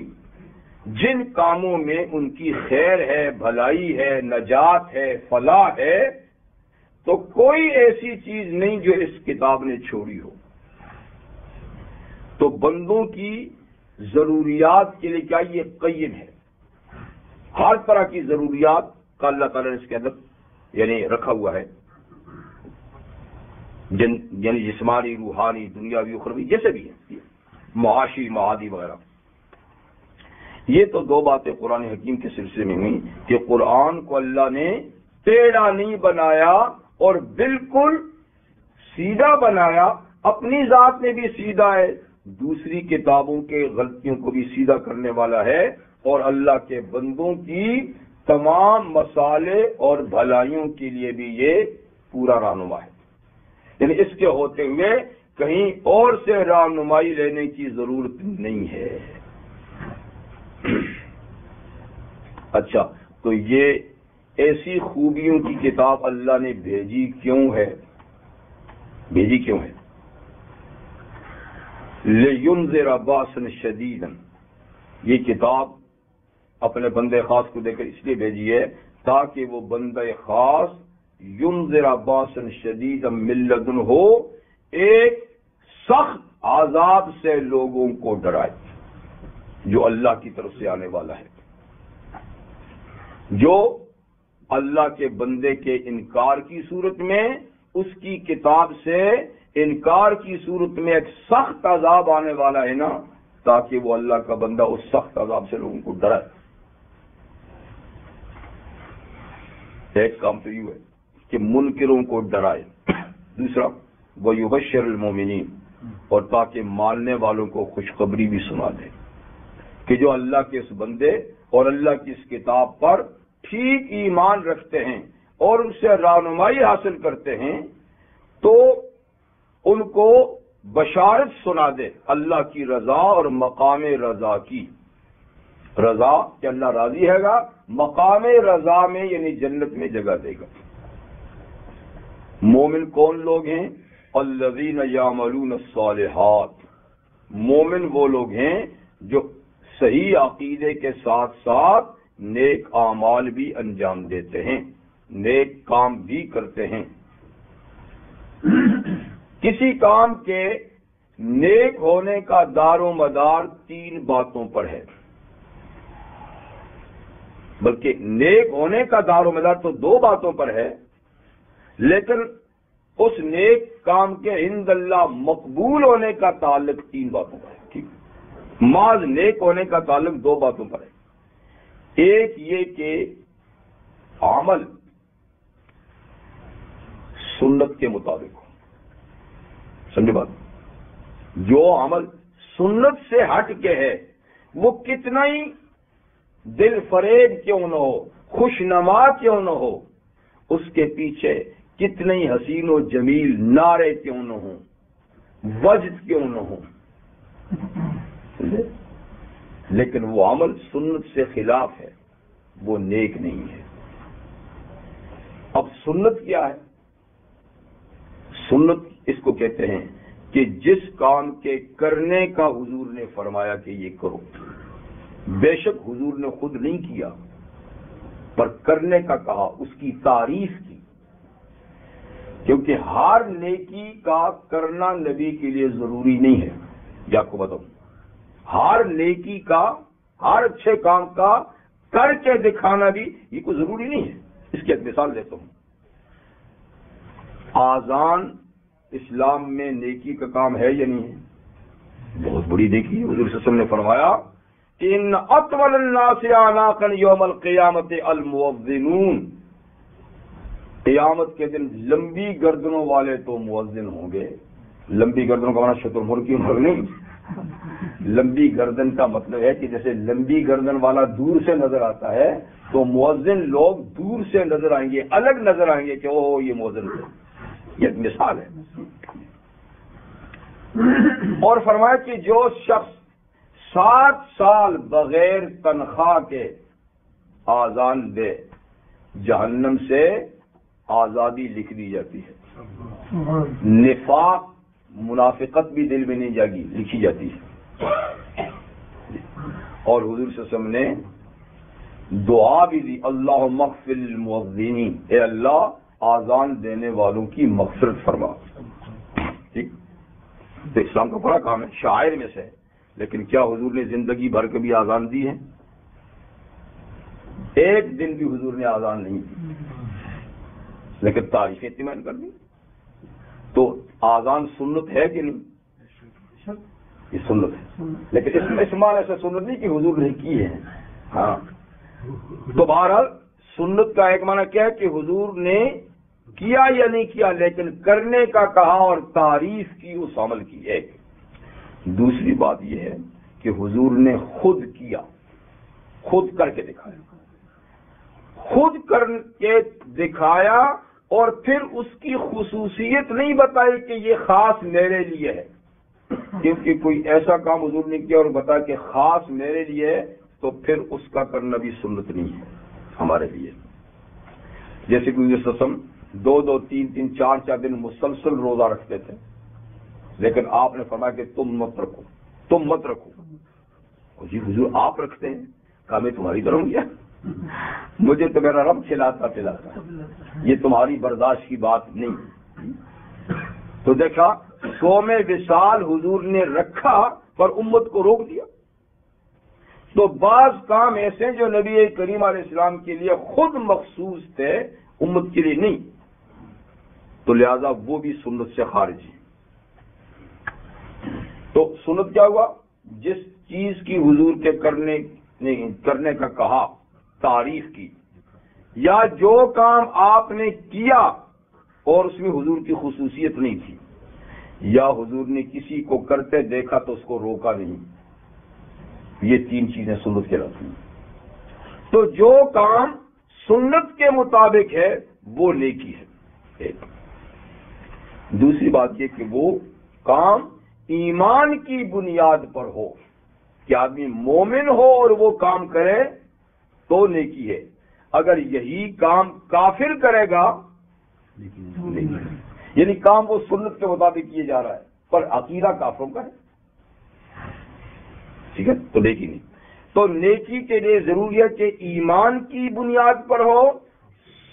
جن کاموں میں ان کی خیر ہے، بھلائی ہے، نجات ہے، فلاح ہے، تو کوئی ایسی چیز نہیں جو اس کتاب نے چھوڑی ہو. تو بندوں کی ضروریات کے لیے کیا یہ قیم ہے، ہر طرح کی ضروریات کا اللہ تعالیٰ نے اس کے اندر یعنی رکھا ہوا ہے، یعنی جسمانی، روحانی، دنیاوی، اخروی، جیسے بھی ہے، معاشی، معادی وغیرہ. یہ تو دو باتیں قرآن حکیم کے سلسلے میں ہوئی کہ قرآن کو اللہ نے ٹیڑھا نہیں بنایا اور بالکل سیدھا بنایا، اپنی ذات میں بھی سیدھا ہے، دوسری کتابوں کے غلطیوں کو بھی سیدھا کرنے والا ہے، اور اللہ کے بندوں کی تمام مصالح اور بھلائیوں کے لیے بھی یہ پورا رہنما ہے. یعنی اس کے ہوتے ہوئے کہیں اور سے رہنمائی لینے کی ضرورت نہیں ہے. اچھا، تو یہ ایسی خوبیوں کی کتاب اللہ نے بھیجی کیوں ہے؟ لِيُنذِرَ بَأْسًا شَدِيدًا، یہ کتاب اپنے بندے خاص کو دے کر اس لیے بھیجی ہے تاکہ وہ بندہ خاص يُنذِرَ بَأْسًا شَدِيدًا مِن لَدُنْهُ، ایک سخت عذاب سے لوگوں کو ڈرائے جو اللہ کی طرف سے آنے والا ہے. جو اللہ کے بندے کے انکار کی صورت میں، اس کی کتاب سے انکار کی صورت میں ایک سخت عذاب آنے والا ہے نا، تاکہ وہ اللہ کا بندہ اس سخت عذاب سے لوگوں کو ڈرائے. ایک کام تو یہ ہے کہ منکروں کو ڈرائے، دوسرا وَيُبَشِّرُ الْمُؤْمِنِينَ، اور تاکہ ماننے والوں کو خوشخبری بھی سنا دے کہ جو اللہ کے اس بندے اور اللہ کی اس کتاب پر ٹھیک ایمان رکھتے ہیں اور ان سے رہنمائی حاصل کرتے ہیں، تو ان کو بشارت سنا دے اللہ کی رضا اور مقام رضا کی. رضا کہ اللہ راضی ہے گا، مقام رضا میں یعنی جنت میں جگہ دے گا. مومن کون لوگ ہیں؟ الذین یعملون الصالحات، مومن وہ لوگ ہیں جو صحیح عقیدے کے ساتھ ساتھ نیک اعمال بھی انجام دیتے ہیں، نیک کام بھی کرتے ہیں. کسی کام کے نیک ہونے کا دار و مدار تین باتوں پر ہے، بلکہ نیک ہونے کا دار و مدار تو دو باتوں پر ہے، لیکن اس نیک کام کے عند اللہ مقبول ہونے کا تعلق تین باتوں پر ہے. ٹھیک، محض نیک ہونے کا تعلق دو باتوں پر ہے. ایک یہ کہ عمل سنت کے مطابق ہو، سمجھے بات، جو عمل سنت سے ہٹ کے ہے وہ کتنا ہی دل فریب کیوں نہ ہو، خوش نما کیوں نہ ہو، اس کے پیچھے کتنے ہی حسین و جمیل نعرے کیوں نہ ہوں، وجد کیوں نہ ہوں، لیکن وہ عمل سنت سے خلاف ہے، وہ نیک نہیں ہے. اب سنت کیا ہے؟ سنت اس کو کہتے ہیں کہ جس کام کے کرنے کا حضور نے فرمایا کہ یہ کرو، بے شک حضور نے خود نہیں کیا پر کرنے کا کہا، اس کی تعریف کی، کیونکہ ہر نیکی کا کرنا نبی کے لیے ضروری نہیں ہے. یا آپ کو بتاؤں، ہر نیکی کا، ہر اچھے کام کا کر کے دکھانا بھی یہ کوئی ضروری نہیں ہے. اس کی ایک مثال دیتا ہوں. آذان اسلام میں نیکی کا کام ہے یا نہیں ہے؟ بہت بڑی نیکی ہے. حضور صلی اللہ علیہ وسلم نے فرمایا کہ ان اطول الناس اعناقا یوم القیامت المؤذنون، قیامت کے دن لمبی گردنوں والے تو مؤذن ہوں گے. لمبی گردنوں کا معنی شتر مرغ کی مرغ نہیں، لمبی گردن کا مطلب ہے کہ جیسے لمبی گردن والا دور سے نظر آتا ہے تو مؤذن لوگ دور سے نظر آئیں گے، الگ نظر آئیں گے کہ اوہ یہ مؤذن ہے. یہ ایک مثال ہے. اور فرمایا کہ جو شخص 7 سال بغیر تنخواہ کے آزان دے، جہنم سے آزادی لکھ دی جاتی ہے۔ نفاق، منافقت بھی دل میں نہیں جاگی، لکھی جاتی ہے۔ اور حضور صلی اللہ علیہ وسلم نے دعا بھی دی، اللہم اغفر للمؤذنین، اے اللہ آزان دینے والوں کی مغفرت فرما۔ ٹھیک، تو اسلام کا بڑا کام ہے، شاعر میں سے ہے، لیکن کیا حضور نے زندگی بھر کبھی آزان دی ہے؟ ایک دن بھی حضور نے آزان نہیں دی، لیکن تعریف اطمینان کر دی۔ تو آزان سنت ہے کہ نہیں؟ یہ سنت ہے، لیکن اس میں استعمال ایسا سنت نہیں کہ حضور نے کی ہے۔ ہاں، تو بہرحال سنت کا ایک معنی کیا ہے کہ حضور نے کیا یا نہیں کیا، لیکن کرنے کا کہا اور تعریف کی، اس عمل کی۔ ایک دوسری بات یہ ہے کہ حضور نے خود کیا، خود کر کے دکھایا، خود کر کے دکھایا، اور پھر اس کی خصوصیت نہیں بتائی کہ یہ خاص میرے لیے ہے، کیونکہ کوئی ایسا کام حضور نے کیا اور بتا کہ خاص میرے لیے ہے، تو پھر اس کا کرنا بھی سنت نہیں ہے ہمارے لیے۔ جیسے کہ یہ سسم 2 3 4 دن مسلسل روزہ رکھتے تھے، لیکن آپ نے فرمایا کہ تم مت رکھو، تم مت رکھو۔ جی حضور آپ رکھتے ہیں، کہا میں تمہاری طرح ہوں کیا؟ مجھے تو میرا رب کھلاتا پلاتا، یہ تمہاری برداشت کی بات نہیں۔ تو دیکھا صوم وصال حضور نے رکھا پر امت کو روک دیا۔ تو بعض کام ایسے جو نبی کریم علیہ السلام کے لیے خود مخصوص تھے، امت کے لیے نہیں، تو لہذا وہ بھی سنت سے خارج ہے۔ تو سنت کیا ہوا؟ جس چیز کی حضور کے کرنے کا کہا، تعریف کی، یا جو کام آپ نے کیا اور اس میں حضور کی خصوصیت نہیں تھی، یا حضور نے کسی کو کرتے دیکھا تو اس کو روکا نہیں، یہ 3 چیزیں سنت کہلاتی ہیں۔ تو جو کام سنت کے مطابق ہے وہ نیکی ہے، ایک۔ دوسری بات یہ کہ وہ کام ایمان کی بنیاد پر ہو، کہ آدمی مومن ہو اور وہ کام کرے تو نیکی ہے۔ اگر یہی کام کافر کرے گا، یعنی کام وہ سنت کے مطابق کیے جا رہا ہے پر عقیدہ کافروں کا ہے، ٹھیک ہے، تو نیکی نہیں۔ تو نیکی کے لیے ضروری ہے کہ ایمان کی بنیاد پر ہو،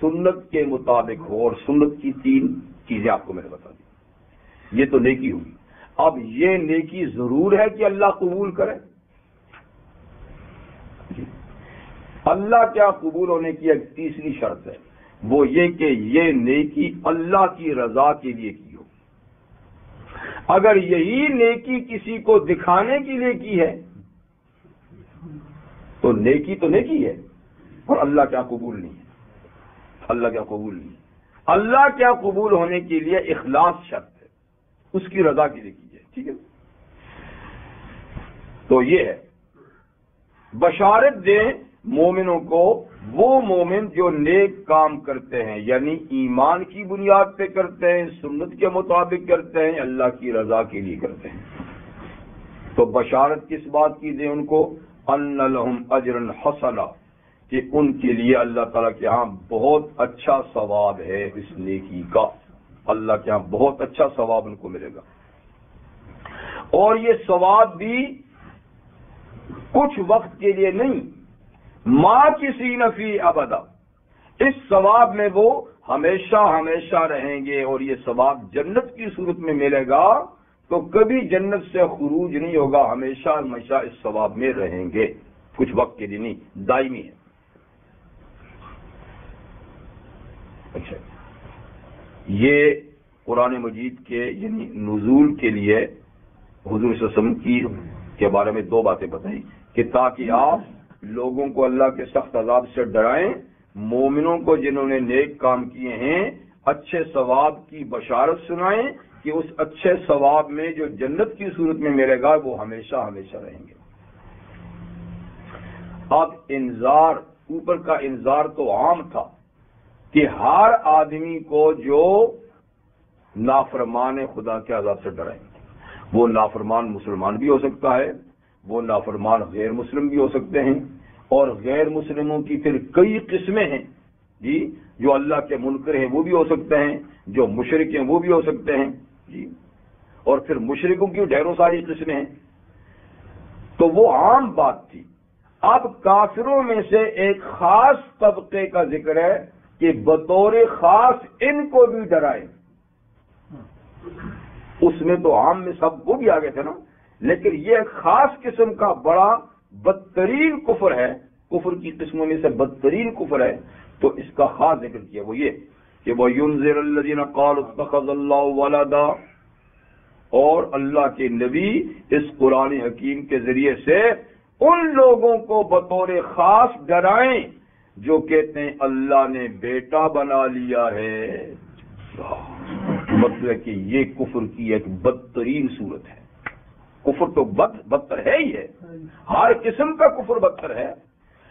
سنت کے مطابق ہو، اور سنت کی 3 چیزیں آپ کو میں نے بتا دی، یہ تو نیکی ہوگی۔ اب یہ نیکی ضرور ہے کہ اللہ قبول کرے۔ اللہ کیا قبول ہونے کی ایک تیسری شرط ہے، وہ یہ کہ یہ نیکی اللہ کی رضا کے لیے کی ہو۔ اگر یہی نیکی کسی کو دکھانے کے لیے کی ہے تو نیکی ہے، اور اللہ کیا قبول نہیں ہے، اللہ کیا قبول نہیں ہے۔ اللہ کیا قبول ہونے کے لیے اخلاص شرط ہے، اس کی رضا کے لیے کیجیے، ٹھیک ہے۔ تو یہ ہے، بشارت دیں مومنوں کو، وہ مومن جو نیک کام کرتے ہیں، یعنی ایمان کی بنیاد پہ کرتے ہیں، سنت کے مطابق کرتے ہیں، اللہ کی رضا کے لیے کرتے ہیں۔ تو بشارت کس بات کی دیں ان کو؟ ان لہم اجرا حسنا، کہ ان کے لیے اللہ تعالیٰ کے ہاں بہت اچھا ثواب ہے اس نیکی کا، اللہ کے ہاں بہت اچھا ثواب ان کو ملے گا۔ اور یہ ثواب بھی کچھ وقت کے لیے نہیں، ما کسی نفی ابدا، اس ثواب میں وہ ہمیشہ ہمیشہ رہیں گے، اور یہ ثواب جنت کی صورت میں ملے گا، تو کبھی جنت سے خروج نہیں ہوگا، ہمیشہ ہمیشہ اس ثواب میں رہیں گے، کچھ وقت کے لیے نہیں، دائمی ہے۔ اچھا، یہ قرآن مجید کے یعنی نزول کے لیے حضور صلی اللہ علیہ وسلم کے بارے میں 2 باتیں بتائیں، کہ تاکہ آپ لوگوں کو اللہ کے سخت عذاب سے ڈرائیں، مومنوں کو جنہوں نے نیک کام کیے ہیں اچھے ثواب کی بشارت سنائیں، کہ اس اچھے ثواب میں جو جنت کی صورت میں ملے گا وہ ہمیشہ ہمیشہ رہیں گے۔ اب انذار، اوپر کا انذار تو عام تھا کہ ہر آدمی کو جو نافرمان خدا کے عذاب سے ڈرائیں، وہ نافرمان مسلمان بھی ہو سکتا ہے، وہ نافرمان غیر مسلم بھی ہو سکتے ہیں، اور غیر مسلموں کی پھر کئی قسمیں ہیں جی، جو اللہ کے منکر ہیں وہ بھی ہو سکتے ہیں، جو مشرک ہیں وہ بھی ہو سکتے ہیں جی، اور پھر مشرکوں کی ڈھیروں ساری قسمیں ہیں۔ تو وہ عام بات تھی۔ اب کافروں میں سے ایک خاص طبقے کا ذکر ہے کہ بطور خاص ان کو بھی ڈرائے۔ اس میں تو عام میں سب وہ بھی آگے تھے نا، لیکن یہ ایک خاص قسم کا بڑا بدترین کفر ہے، کفر کی قسموں میں سے بدترین کفر ہے، تو اس کا خاص ذکر کیا، وہ یہ کہ وَيُنذِرَ الَّذِينَ قَالُوا اتَّخَذَ اللَّهُ وَلَدًا، اور اللہ کے نبی اس قرآن حکیم کے ذریعے سے ان لوگوں کو بطور خاص ڈرائیں جو کہتے ہیں اللہ نے بیٹا بنا لیا ہے۔ مطلب کہ یہ کفر کی ایک بدترین صورت ہے۔ کفر تو بدتر ہے ہی ہے، ہر قسم کا کفر بدتر ہے،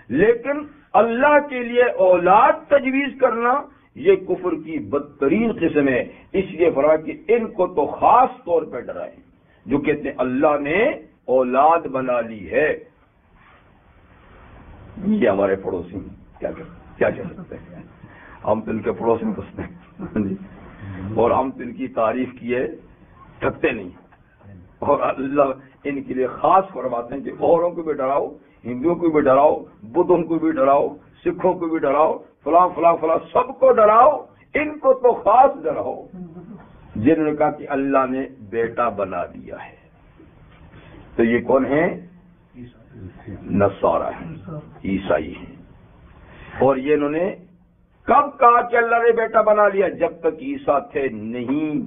لیکن اللہ کے لیے اولاد تجویز کرنا یہ کفر کی بدترین قسم ہے۔ اس لیے فرمایا کہ ان کو تو خاص طور پہ ڈرائیں جو کہتے ہیں اللہ نے اولاد بنا لی ہے۔ یہ ہمارے پڑوسی کیا کہہ سکتے ہیں، ہم تو ان کے پڑوسی میں بستے ہیں اور ہم تو ان کی تعریف کیے تھکتے نہیں، اور اللہ ان کے لیے خاص فرماتے ہیں کہ اوروں کو بھی ڈراؤ، ہندوؤں کو بھی ڈراؤ، بدھوں کو بھی ڈراؤ، سکھوں کو بھی ڈراؤ، فلاں فلاں فلاں سب کو ڈراؤ، ان کو تو خاص ڈراؤ جنہوں نے کہا کہ اللہ نے بیٹا بنا دیا ہے۔ تو یہ کون ہیں؟ نصارہ ہیں، عیسائی ہیں۔ اور یہ انہوں نے کب کہا کہ اللہ نے بیٹا بنا لیا؟ جب تک عیسیٰ تھے نہیں،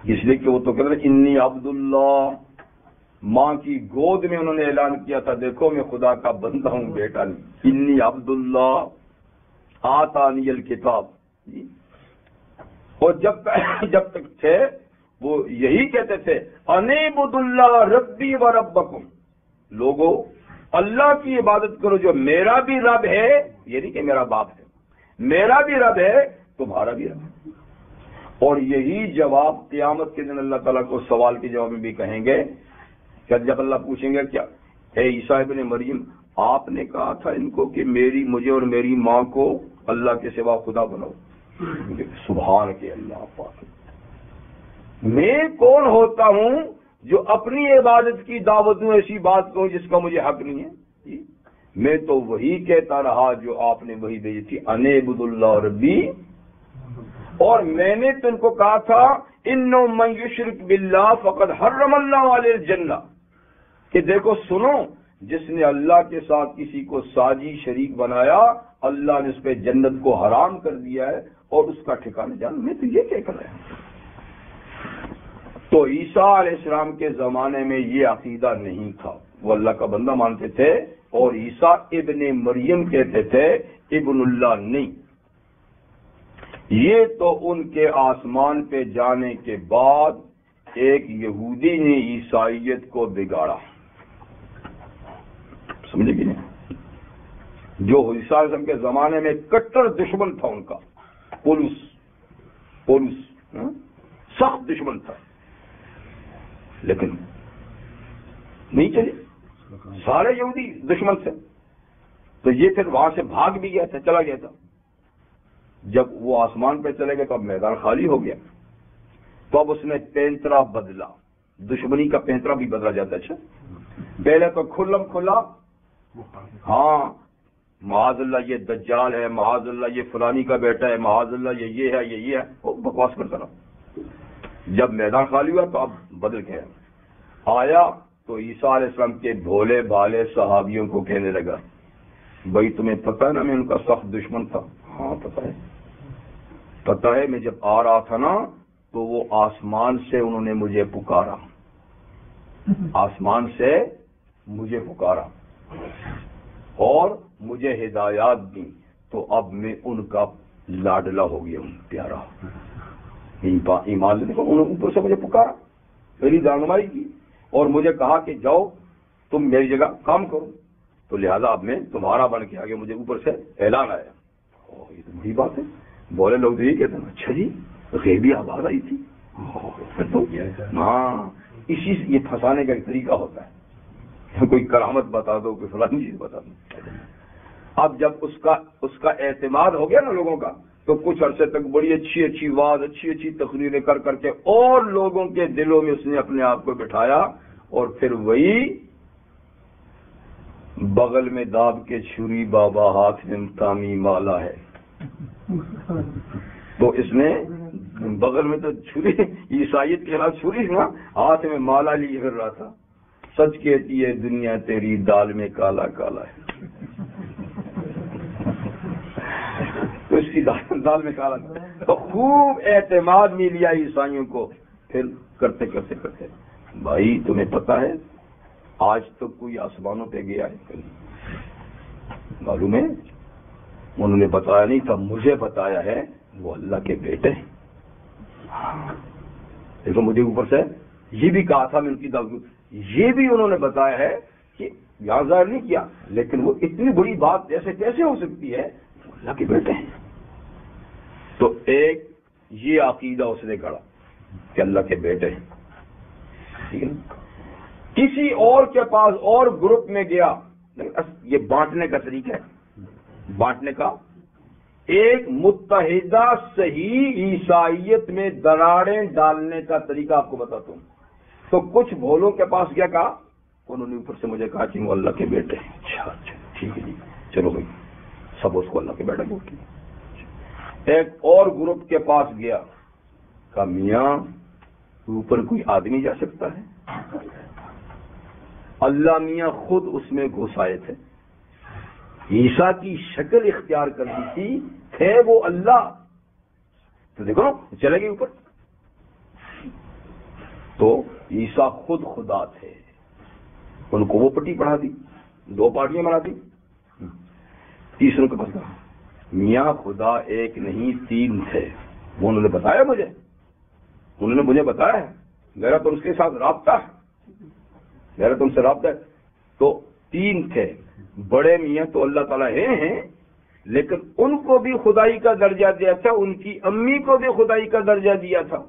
اس لیے کہ وہ تو کہتے ہیں انی عبداللہ، ماں کی گود میں انہوں نے اعلان کیا تھا دیکھو میں خدا کا بندہ ہوں، بیٹا نہیں، انی عبداللہ آتانی الکتاب۔ اور جب تک تھے وہ یہی کہتے تھے انعبدوا اللہ ربی و ربکم، لوگوں اللہ کی عبادت کرو جو میرا بھی رب ہے، یہ نہیں کہ میرا باپ ہے، میرا بھی رب ہے تمہارا بھی رب ہے۔ اور یہی جواب قیامت کے دن اللہ تعالیٰ کو سوال کے جواب میں بھی کہیں گے کہ جب اللہ پوچھیں گے کیا اے عیسیٰ ابن مریم آپ نے کہا تھا ان کو کہ مجھے اور میری ماں کو اللہ کے سوا خدا بناؤ، سبحان کے اللہ پاک، میں کون ہوتا ہوں جو اپنی عبادت کی دعوت دوں ایسی بات کہوں جس کا مجھے حق نہیں ہے؟ میں تو وہی کہتا رہا جو آپ نے وہی بھیجی تھی، انعبدوا اللہ ربی، اور میں نے تو ان کو کہا تھا انہ من یشرک باللہ فقد حرم اللہ علیہ الجنہ، کہ دیکھو سنو جس نے اللہ کے ساتھ کسی کو ساجی شریک بنایا اللہ نے اس پہ جنت کو حرام کر دیا ہے اور اس کا ٹھکانہ جان۔ میں تو یہ کہہ کر رہا ہوں۔ تو عیسیٰ علیہ السلام کے زمانے میں یہ عقیدہ نہیں تھا، وہ اللہ کا بندہ مانتے تھے، اور عیسیٰ ابن مریم کہتے تھے، ابن اللہ نہیں۔ یہ تو ان کے آسمان پہ جانے کے بعد ایک یہودی نے عیسائیت کو بگاڑا، سمجھے کہ نہیں؟ جو عیسیٰ علیہ السلام کے زمانے میں کٹر دشمن تھا ان کا، پولس سخت دشمن تھا، لیکن نہیں چلے، سارے یہودی دشمن تھے، تو یہ پھر وہاں سے بھاگ بھی گیا تھا، چلا گیا تھا۔ جب وہ آسمان پہ چلے گئے تو اب میدان خالی ہو گیا، تو اب اس نے پینترا بدلا، دشمنی کا پینترا بھی بدلا جاتا ہے۔ اچھا پہلے تو کھلم کھلا ہاں معاذ اللہ یہ دجال ہے، معاذ اللہ یہ فلانی کا بیٹا ہے، معاذ اللہ یہ ہے یہ ہے، وہ بکواس کرتا رہا۔ جب میدان خالی ہوا تو اب بدل گیا، آیا تو عیسیٰ علیہ السلام کے بھولے بھالے صحابیوں کو کہنے لگا بھائی تمہیں پتہ ہے نا میں ان کا سخت دشمن تھا؟ ہاں پتہ ہے، میں جب آ رہا تھا نا تو وہ آسمان سے انہوں نے مجھے پکارا، آسمان سے مجھے پکارا اور مجھے ہدایات دی، تو اب میں ان کا لاڈلا ہو گیا ہوں، پیارا ایمان لے، انہوں نے اوپر سے مجھے پکارا، میری رہنمائی کی اور مجھے کہا کہ جاؤ تم میری جگہ کام کرو، تو لہذا اب میں تمہارا بن کے آگے مجھے اوپر سے اعلان آیا۔ یہ تو بڑی بات ہے، بولے لوگ تو یہ کہتے ہیں اچھا جی غیبی آواز آئی تھی، تو ہاں اسی یہ پھنسانے کا ایک طریقہ ہوتا ہے، کوئی کرامت بتا دو، کوئی فلانی چیز بتا دو. اب جب اس کا اعتماد ہو گیا نا لوگوں کا، تو کچھ عرصے تک بڑی اچھی اچھی واز، اچھی اچھی تقریریں کر کے اور لوگوں کے دلوں میں اس نے اپنے آپ کو بٹھایا، اور پھر وہی بغل میں داب کے چھری بابا ہاتھ میں تامی مالا ہے. تو اس نے بغل میں تو چھری، عیسائیت کے خلاف چھری نا، ہاتھ میں مالا لیے پھر رہا تھا. سچ کہتی ہے دنیا تیری دال میں کالا کالا ہے. تو اس کی دال میں کالا تھا. تو خوب اعتماد مل لیا عیسائیوں کو. پھر کرتے بھائی تمہیں پتا ہے آج تو کوئی آسمانوں پہ گیا ہے؟ معلوم ہے؟ انہوں نے بتایا نہیں تھا، مجھے بتایا ہے وہ اللہ کے بیٹے ہیں. دیکھو مجھے اوپر سے یہ بھی کہا تھا، میں ان کی دعوت، یہ بھی انہوں نے بتایا ہے کہ یہاں ظاہر نہیں کیا، لیکن وہ اتنی بڑی بات جیسے کیسے ہو سکتی ہے، وہ اللہ کے بیٹے ہیں. تو ایک یہ عقیدہ اس نے گڑھا کہ اللہ کے بیٹے ہیں. ٹھیک ہے، کسی اور کے پاس اور گروپ میں گیا، یہ بانٹنے کا طریقہ ہے، بانٹنے کا ایک متحدہ صحیح عیسائیت میں دراڑیں ڈالنے کا طریقہ آپ کو بتاتا ہوں. تو کچھ بھولوں کے پاس کیا کہا، انہوں نے اوپر سے مجھے کہا کہ وہ اللہ کے بیٹے ہیں. اچھا ٹھیک ہے جی، چلو بھائی سب اس کو اللہ کے بیٹے بولتے ہیں. ایک اور گروپ کے پاس گیا، کہا میاں اوپر کوئی آدمی جا سکتا ہے؟ اللہ میاں خود اس میں گھس آئے تھے، عیسیٰ کی شکل اختیار کر دی تھی، تھے وہ اللہ. تو دیکھو چلے گئے اوپر. تو عیسیٰ خود خدا تھے، ان کو وہ پٹی پڑھا دی، 2 پارٹیاں بنا دی. تیسروں کے پاس کہا میاں خدا ایک نہیں 3 تھے. وہ انہوں نے بتایا مجھے، انہوں نے مجھے بتایا ہے، میرا تو اس کے ساتھ رابطہ ہے، میرا تم سے رابطہ ہے. تو 3 تھے. بڑے میاں تو اللہ تعالیٰ ہیں، لیکن ان کو بھی خدائی کا درجہ دیا تھا، ان کی امی کو بھی خدائی کا درجہ دیا تھا.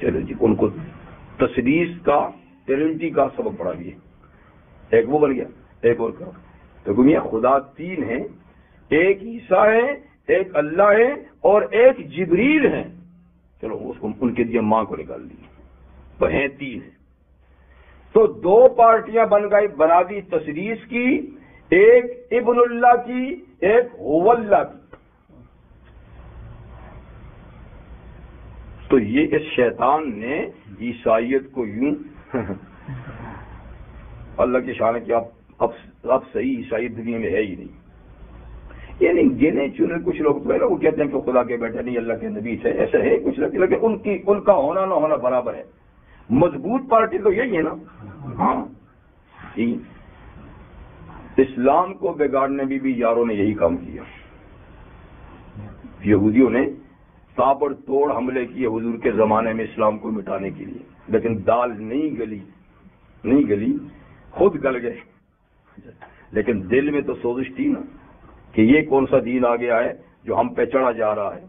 چلو جی، ان کو تثلیث کا، ٹرینٹی کا سبق پڑھا دیے. ایک وہ بن گیا، ایک اور کرو. تو میاں خدا 3 ہیں، ایک عیسیٰ ہے، ایک اللہ ہے، اور ایک جبریل ہے. چلو اس کو ان کے لیے ماں کو نکال دی، تو ہیں 3 ہیں. تو 2 پارٹیاں بنا دی تثلیث کی، ایک ابن اللہ کی، ایک هو اللہ کی. تو یہ اس شیطان نے عیسائیت کو یوں اللہ کی شان ہے کہ اب صحیح عیسائیت دنیا میں ہے ہی نہیں. یعنی گنے چنے کچھ لوگ وہ کہتے ہیں کہ خدا کے بیٹے نہیں اللہ کے نبی تھے، ایسا ہے کچھ لوگ، لیکن ان کا ہونا نہ ہونا برابر ہے. مضبوط پارٹی تو یہی ہے نا. ہاں اسلام کو بگاڑنے میں بھی یاروں نے یہی کام کیا. یہودیوں نے تابڑ توڑ حملے کیے حضور کے زمانے میں اسلام کو مٹانے کے لیے، لیکن دال نہیں گلی، خود گل گئے. لیکن دل میں تو سوزش تھی نا کہ یہ کون سا دین آ گیا ہے جو ہم پہ چڑھا جا رہا ہے.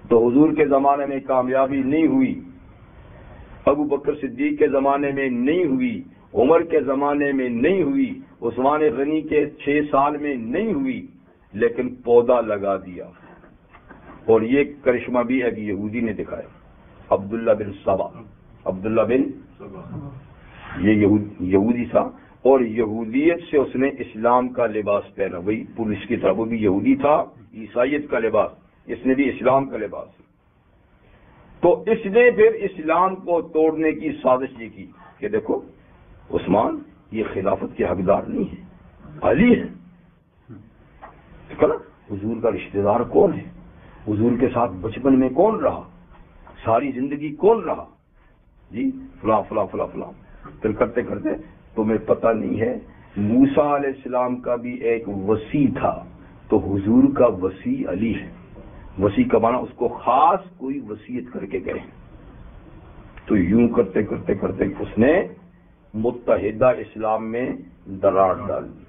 تو حضور کے زمانے میں کامیابی نہیں ہوئی، ابو بکر صدیق کے زمانے میں نہیں ہوئی، عمر کے زمانے میں نہیں ہوئی، عثمان غنی کے 6 سال میں نہیں ہوئی، لیکن پودا لگا دیا. اور یہ کرشمہ بھی ہے کہ یہودی نے دکھایا. عبداللہ بن سبا یہ یہودی تھا، اور یہودیت سے اس نے اسلام کا لباس پہنا. وہی پولیس کی طرح وہ بھی یہودی تھا، عیسائیت کا لباس، اس نے بھی اسلام کا لباس. تو اس نے پھر اسلام کو توڑنے کی سازش یہ کی کہ دیکھو عثمان یہ خلافت کے حقدار نہیں ہے، علی ہے. حضور کا رشتہ دار کون ہے، حضور کے ساتھ بچپن میں کون رہا، ساری زندگی کون رہا، جی فلاں فلاں فلاں فلاں. پھر کرتے کرتے تمہیں پتہ نہیں ہے موسیٰ علیہ السلام کا بھی ایک وصی تھا، تو حضور کا وصی علی ہے. وصی کا معنی اس کو خاص کوئی وصیت کر کے گئے. تو یوں کرتے کرتے کرتے اس نے متحدہ اسلام میں دراڑ ڈال دی،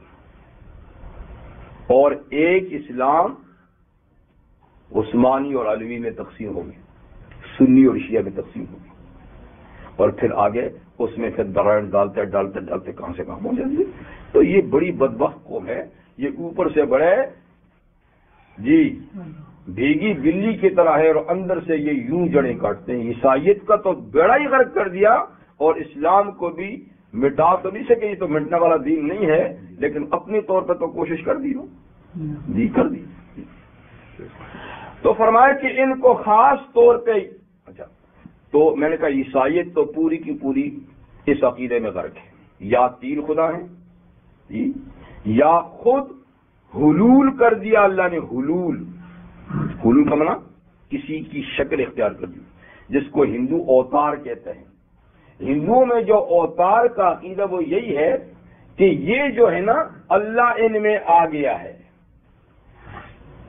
اور ایک اسلام عثمانی اور علوی میں تقسیم ہو گئی، سنی اور شیعہ میں تقسیم ہو گئی. اور پھر آگے اس میں پھر درائن ڈالتے ڈالتے ڈالتے کہاں سے کہاں پہنچ جاتی. تو یہ بڑی بدبخت قوم ہے. یہ اوپر سے بڑے جی بھیگی بلی کی طرح ہے اور اندر سے یہ یوں جڑیں کاٹتے ہیں. عیسائیت کا تو بیڑا ہی غرق کر دیا اور اسلام کو بھی مٹا تو نہیں سکے. یہ تو مٹنے والا دین نہیں ہے لیکن اپنی طور پہ تو کوشش کر دی ہو جی کر دی. تو فرمایا کہ ان کو خاص طور پہ اچھا تو میں نے کہا عیسائیت تو پوری کی پوری اس عقیدے میں غرق ہے. یا تین خدا ہیں جی یا خود حلول کر دیا اللہ نے. حلول کا معنی کسی کی شکل اختیار کر دی جس کو ہندو اوتار کہتے ہیں. ہندوؤں میں جو اوتار کا عقیدہ وہ یہی ہے کہ یہ جو ہے نا اللہ ان میں آ گیا ہے.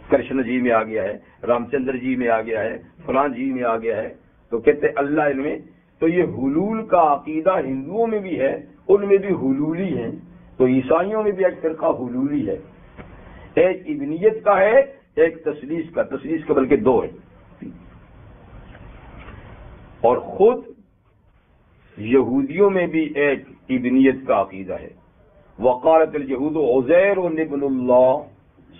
کرشن جی میں آ گیا ہے, رام چندر جی میں آ گیا ہے, فلان جی میں آ گیا ہے. تو کہتے اللہ ان میں. تو یہ حلول کا عقیدہ ہندوؤں میں بھی ہے, ان میں بھی حلولی ہیں. تو عیسائیوں میں بھی ایک فرقہ حلولی ہے. ایک ابنیت کا ہے ایک تثلیث کا بلکہ دو ہے. اور خود یہودیوں میں بھی ایک ابنیت کا عقیدہ ہے. وقالت الیہود عزیر ابن اللہ.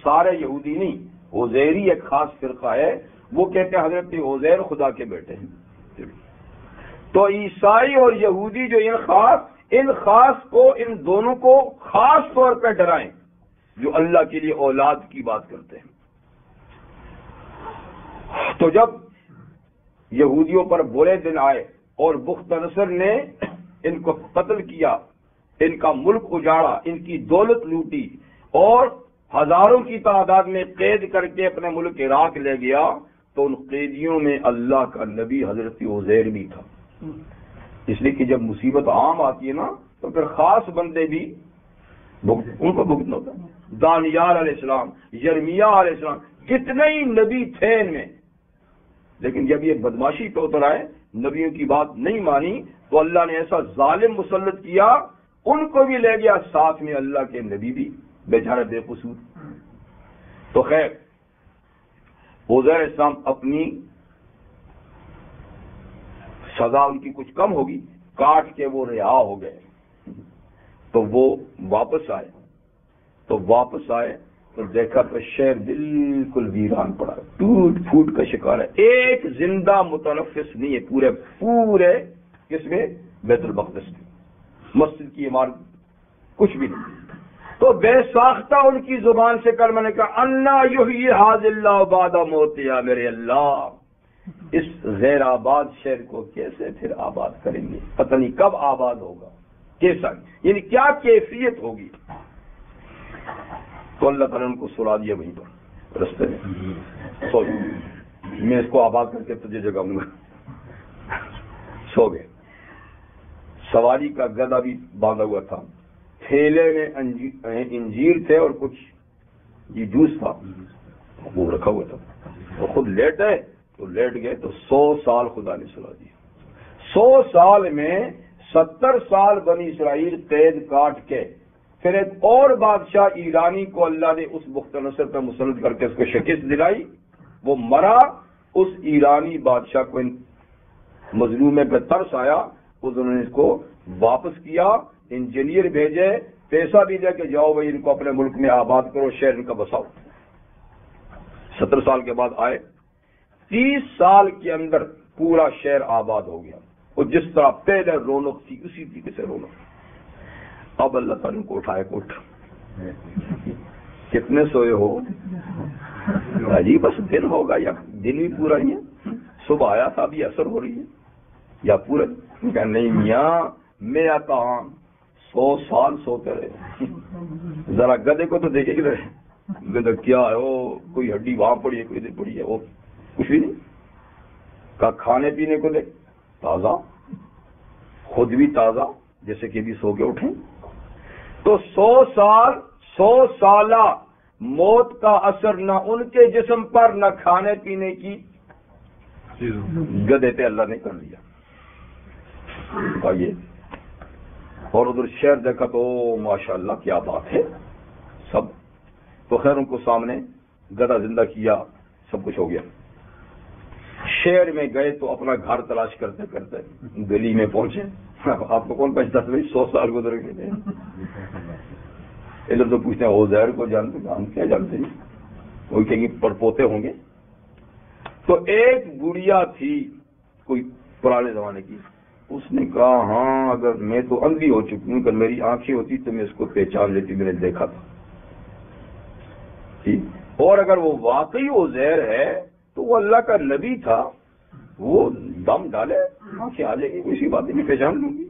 سارے یہودی نہیں, عزیری ایک خاص فرقہ ہے, وہ کہتے ہیں حضرت عزیر خدا کے بیٹے ہیں. تو عیسائی اور یہودی جو ان خاص کو ان دونوں کو خاص طور پہ ڈرائیں جو اللہ کے لیے اولاد کی بات کرتے ہیں. تو جب یہودیوں پر برے دن آئے اور بخت نصر نے ان کو قتل کیا, ان کا ملک اجاڑا, ان کی دولت لوٹی اور ہزاروں کی تعداد میں قید کر کے اپنے ملک عراق لے گیا, تو ان قیدیوں میں اللہ کا نبی حضرت عزیر بھی تھا. اس لیے کہ جب مصیبت عام آتی ہے نا تو پھر خاص بندے بھی ان کو بھگتنا ہوتا ہے. دانیال علیہ السلام, یرمیہ علیہ السلام, کتنے ہی نبی تھے ان میں, لیکن جب یہ بدماشی پہ اتر آئے, نبیوں کی بات نہیں مانی, تو اللہ نے ایسا ظالم مسلط کیا, ان کو بھی لے گیا, ساتھ میں اللہ کے نبی بھی بیچارے بے قصور. تو خیر عزیر اسلام اپنی سزا ان کی کچھ کم ہوگی, کاٹ کے وہ رہا ہو گئے. تو وہ واپس آئے تو دیکھا تو شہر بالکل ویران پڑا, ٹوٹ پھوٹ کا شکار ہے. ایک زندہ متنفس نہیں ہے پورے کس میں بیت المقدس میں, مسجد کی عمارت کچھ بھی نہیں. تو بے ساختہ ان کی زبان سے کلمہ نے کہا انا یحیی ھذا اللہ بعد موتہا. میرے اللہ, اس غیر آباد شہر کو کیسے پھر آباد کریں گے, پتہ نہیں کب آباد ہوگا, کیسا, یعنی کیا کیفیت ہوگی. تو اللہ تعالیٰ نے ان کو سلا دیا وہیں پر رستے میں. سو میں اس کو آباد کر کے تجھے جگاؤں گا. سو گئے. سواری کا گدھا بھی باندھا ہوا تھا, تھیلے میں انجیر تھے اور کچھ یہ جوس تھا وہ رکھا ہوا تھا. وہ خود لیٹ گئے تو 100 سال خدا نے سلا دیا. 100 سال میں 70 سال بنی اسرائیل قید کاٹ کے پھر ایک اور بادشاہ ایرانی کو اللہ نے اس بخت نصر پہ مسلط کر کے اس کو شکست دلائی. وہ مرا, اس ایرانی بادشاہ کو مظلومے پہ ترس آیا, انہوں نے اس کو واپس کیا, انجینئر بھیجے, پیسہ بھی دے کہ جاؤ بھائی ان کو اپنے ملک میں آباد کرو, شہر ان کا بساؤ. 70 سال کے بعد آئے, 30 سال کے اندر پورا شہر آباد ہو گیا, اور جس طرح پہلے رونق تھی اسی طریقے سے رونق. اب اللہ تعالیٰ کو اٹھائے کوٹ, کتنے سوئے ہو جی, بس دن ہوگا یا دن بھی پورا ہی ہے, صبح آیا تھا ابھی اثر ہو رہی ہے یا پورا. کہ نہیں میاں میں آتا ہوں 100 سال سوتے رہے. ذرا گدے کو تو دیکھے گئے, گدھا کیا ہے وہ, کوئی ہڈی وہاں پڑی ہے کوئی ادھر پڑی ہے, وہ کچھ بھی نہیں. کا کھانے پینے کو دیکھ تازہ, خود بھی تازہ جیسے کہ بھی سو کے اٹھیں. تو 100 سالہ موت کا اثر نہ ان کے جسم پر نہ کھانے پینے کی, گدے پہ اللہ نے کر دیا. آئیے اور ادھر شہر دیکھا تو ماشاءاللہ کیا بات ہے سب. تو خیر ان کو سامنے گدھا زندہ کیا, سب کچھ ہو گیا. شہر میں گئے تو اپنا گھر تلاش کرتے کرتے گلی میں پہنچے. آپ کو کون پہنچتا تھا بھائی؟ 100 سال گزر گئے. یہ لوگ تو پوچھتے ہیں عزیر کو جانتے ہیں؟ ہم کیا جانتے ہیں؟ وہی کہیں گے پڑپوتے ہوں گے. تو ایک گڑیا تھی کوئی پرانے زمانے کی، اس نے کہا ہاں اگر میں تو اندھی ہو چکی ہوں، اگر میری آنکھیں ہوتی تو میں اس کو پہچان لیتی، میں نے دیکھا تھا. اور اگر وہ واقعی عزیر ہے تو وہ اللہ کا نبی تھا، وہ دم ڈالے آنکھیں آ جائے گی، اسی بات میں پہچان لوں گی.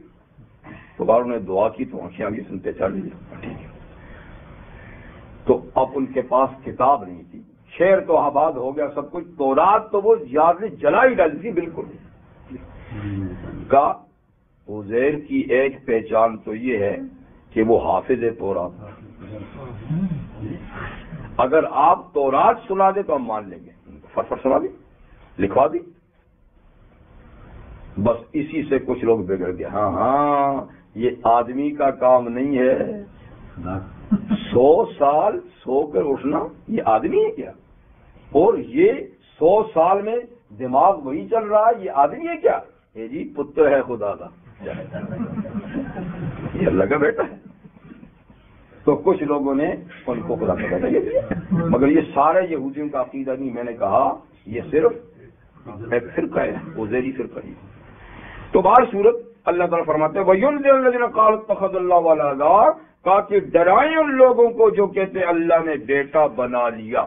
تو بار انہوں نے دعا کی تو آنکھیں آ گئی، اس نے پہچان لی. ٹھیک ہے. تو اب ان کے پاس کتاب نہیں تھی، شہر تو آباد ہو گیا سب کچھ، تورات تو وہ یاد جلا ہی ڈالی تھی بالکل. کا عزیر کی ایک پہچان تو یہ ہے کہ وہ حافظ ہے تورات. اگر آپ تورات سنا دیں تو ہم مان لیں گے. فٹ سنا دی، لکھوا دی، بس اسی سے کچھ لوگ بگڑ گئے. ہاں یہ آدمی کا کام نہیں ہے. 100 سال سو کر اٹھنا یہ آدمی ہے کیا؟ اور یہ 100 سال میں دماغ وہی چل رہا ہے، یہ آدمی ہے کیا؟ یہ جی پتر ہے خدا کا، یہ اللہ کا بیٹا ہے. تو کچھ لوگوں نے ان کو خدا کا بیٹا لے دیا، مگر یہ سارے یہودیوں کا عقیدہ نہیں. میں نے کہا یہ صرف ایک فرقہ ہے، عزیری فرقہ ہی. تو بہر صورت اللہ تعالیٰ فرماتے ہیں وَيُنذِرُ الَّذِينَ قَالُوا اتَّخَذَ اللَّهُ وَلَدًا، کہا کہ ڈرائیں ان لوگوں کو جو کہتے ہیں اللہ نے بیٹا بنا لیا.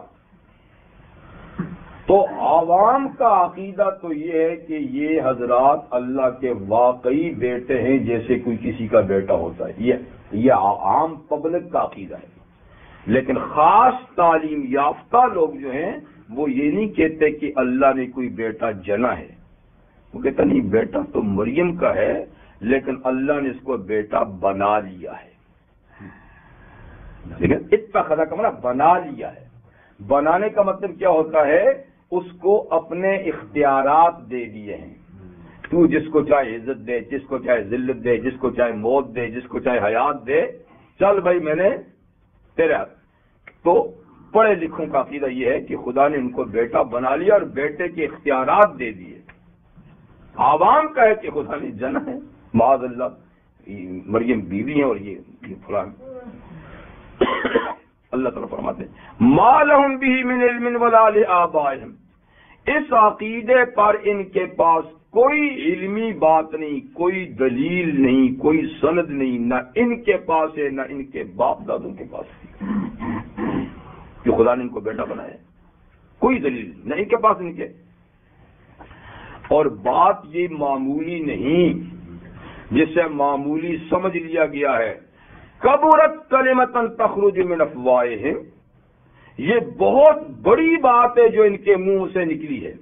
تو عوام کا عقیدہ تو یہ ہے کہ یہ حضرات اللہ کے واقعی بیٹے ہیں، جیسے کوئی کسی کا بیٹا ہوتا ہے. یہ عام پبلک کا عقیدہ ہے. لیکن خاص تعلیم یافتہ لوگ جو ہیں وہ یہ نہیں کہتے کہ اللہ نے کوئی بیٹا جنا ہے. وہ کہتا نہیں، بیٹا تو مریم کا ہے لیکن اللہ نے اس کو بیٹا بنا لیا ہے. لیکن اتخذ کا مطلب بنا لیا ہے. بنانے کا مطلب کیا ہوتا ہے؟ اس کو اپنے اختیارات دے دیے ہیں. تو جس کو چاہے عزت دے، جس کو چاہے ذلت دے، جس کو چاہے موت دے، جس کو چاہے حیات دے، چل بھائی میں نے تیرے ہاتھ. تو پڑھے لکھوں کا عقیدہ یہ ہے کہ خدا نے ان کو بیٹا بنا لیا اور بیٹے کے اختیارات دے دیے. عوام کا ہے کہ خدا نے جنا ہے، معاذ اللہ مریم بیوی ہیں اور یہ فلاں. اللہ تعالیٰ فرماتے ہیں ما لہم بہ من علم ولا لآبائہم، اس عقیدے پر ان کے پاس کوئی علمی بات نہیں، کوئی دلیل نہیں، کوئی سند نہیں، نہ ان کے پاس ہے نہ ان کے باپ دادوں کے پاس ہے جو خدا نے ان کو بیٹا بنایا ہے. کوئی دلیل نہ ان کے پاس ان کے. اور بات یہ معمولی نہیں جسے معمولی سمجھ لیا گیا ہے. کبرت کلمۃ تخرج من افواہہم، یہ بہت بڑی بات ہے جو ان کے منہ سے نکلی ہے.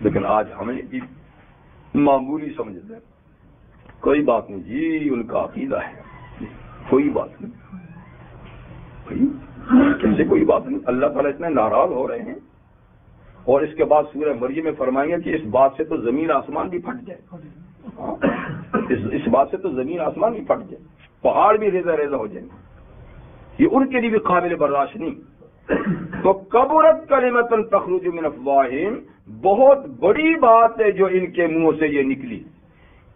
لیکن آج ہمیں معمولی سمجھتے ہیں. کوئی بات نہیں جی، ان کا عقیدہ ہے، کوئی بات نہیں. کیسے کوئی بات نہیں؟ اللہ تعالیٰ اتنے ناراض ہو رہے ہیں. اور اس کے بعد سورہ مریم میں فرمائیں گے کہ اس بات سے تو زمین آسمان بھی پھٹ جائے. اس بات سے تو زمین آسمان بھی پھٹ جائے، پہاڑ بھی ریزہ ریزہ ہو جائیں. یہ ان کے لیے بھی قابل برداشت نہیں. تو کبرت کلمۃ تخرج من افواہہم، بہت بڑی بات ہے جو ان کے منہ سے یہ نکلی.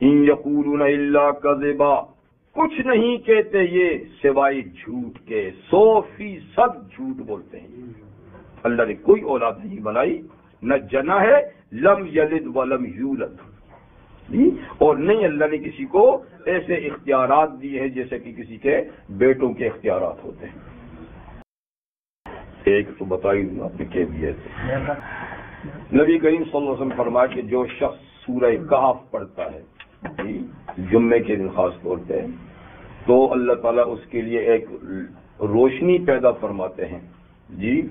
ان یقولون الا کذبا، کچھ نہیں کہتے یہ سوائے جھوٹ کے. 100% جھوٹ بولتے ہیں. اللہ نے کوئی اولاد نہیں بنائی، نہ جنا ہے، لم یلد ولم یولد، اور نہیں اللہ نے کسی کو ایسے اختیارات دیے ہیں جیسے کہ کسی کے بیٹوں کے اختیارات ہوتے ہیں. ایک تو بتائی آپ نے کیفیت. نبی کریم صلی اللہ علیہ وسلم فرمایا کہ جو شخص سورہ کہف پڑھتا ہے جمعے کے دن خاص طور پہ، تو اللہ تعالیٰ اس کے لیے ایک روشنی پیدا فرماتے ہیں جی،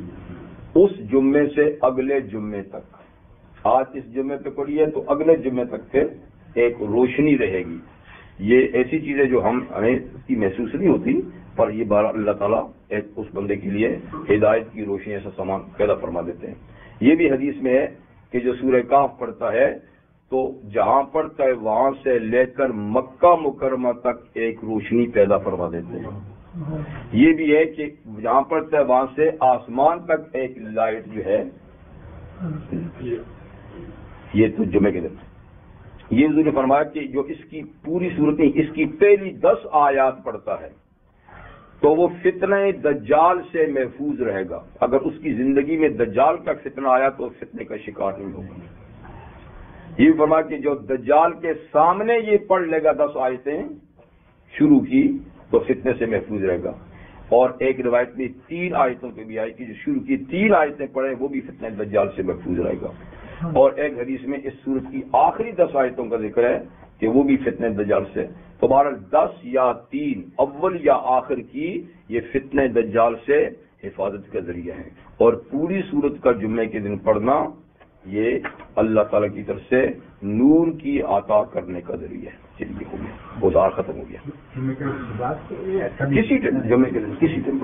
اس جمعے سے اگلے جمعے تک. آج اس جمعے پہ پڑھی ہے تو اگلے جمعے تک پھر ایک روشنی رہے گی. یہ ایسی چیزیں جو ہمیں اس کی محسوس نہیں ہوتی، پر یہ بار اللہ تعالیٰ ایک اس بندے کے لیے ہدایت کی روشنی ایسا سامان پیدا فرما دیتے ہیں. یہ بھی حدیث میں ہے کہ جو سورہ کہف پڑھتا ہے تو جہاں پڑھتا ہے وہاں سے لے کر مکہ مکرمہ تک ایک روشنی پیدا فرما دیتے ہیں. یہ بھی ہے کہ جہاں پڑھتا ہے وہاں سے آسمان تک ایک لائٹ جو ہے یہ تو جمعے کے دن یہ حضور نے فرمایا کہ جو اس کی پوری صورت میں اس کی پہلی 10 آیات پڑھتا ہے تو وہ فتنہ دجال سے محفوظ رہے گا. اگر اس کی زندگی میں دجال کا فتنہ آیا تو فتنے کا شکار نہیں ہوگا. یہ بھی فرمایا کہ جو دجال کے سامنے یہ پڑھ لے گا 10 آیتیں شروع کی تو فتنے سے محفوظ رہے گا. اور ایک روایت میں 3 آیتوں پہ بھی آئی کہ جو شروع کی 3 آیتیں پڑھے وہ بھی فتنہ دجال سے محفوظ رہے گا. اور ایک حدیث میں اس سورت کی آخری 10 آیتوں کا ذکر ہے کہ وہ بھی فتنہ دجال سے. تو بہرحال 10 یا 3 اول یا آخر کی یہ فتنہ دجال سے حفاظت کا ذریعہ ہے. اور پوری سورت کا جمعے کے دن پڑھنا یہ اللہ تعالیٰ کی طرف سے نور کی عطا کرنے کا ذریعہ ہے. چلیے ہو گیا, گزار ختم ہو گیا. کسی ٹائم جمعے کے دن کسی ٹائم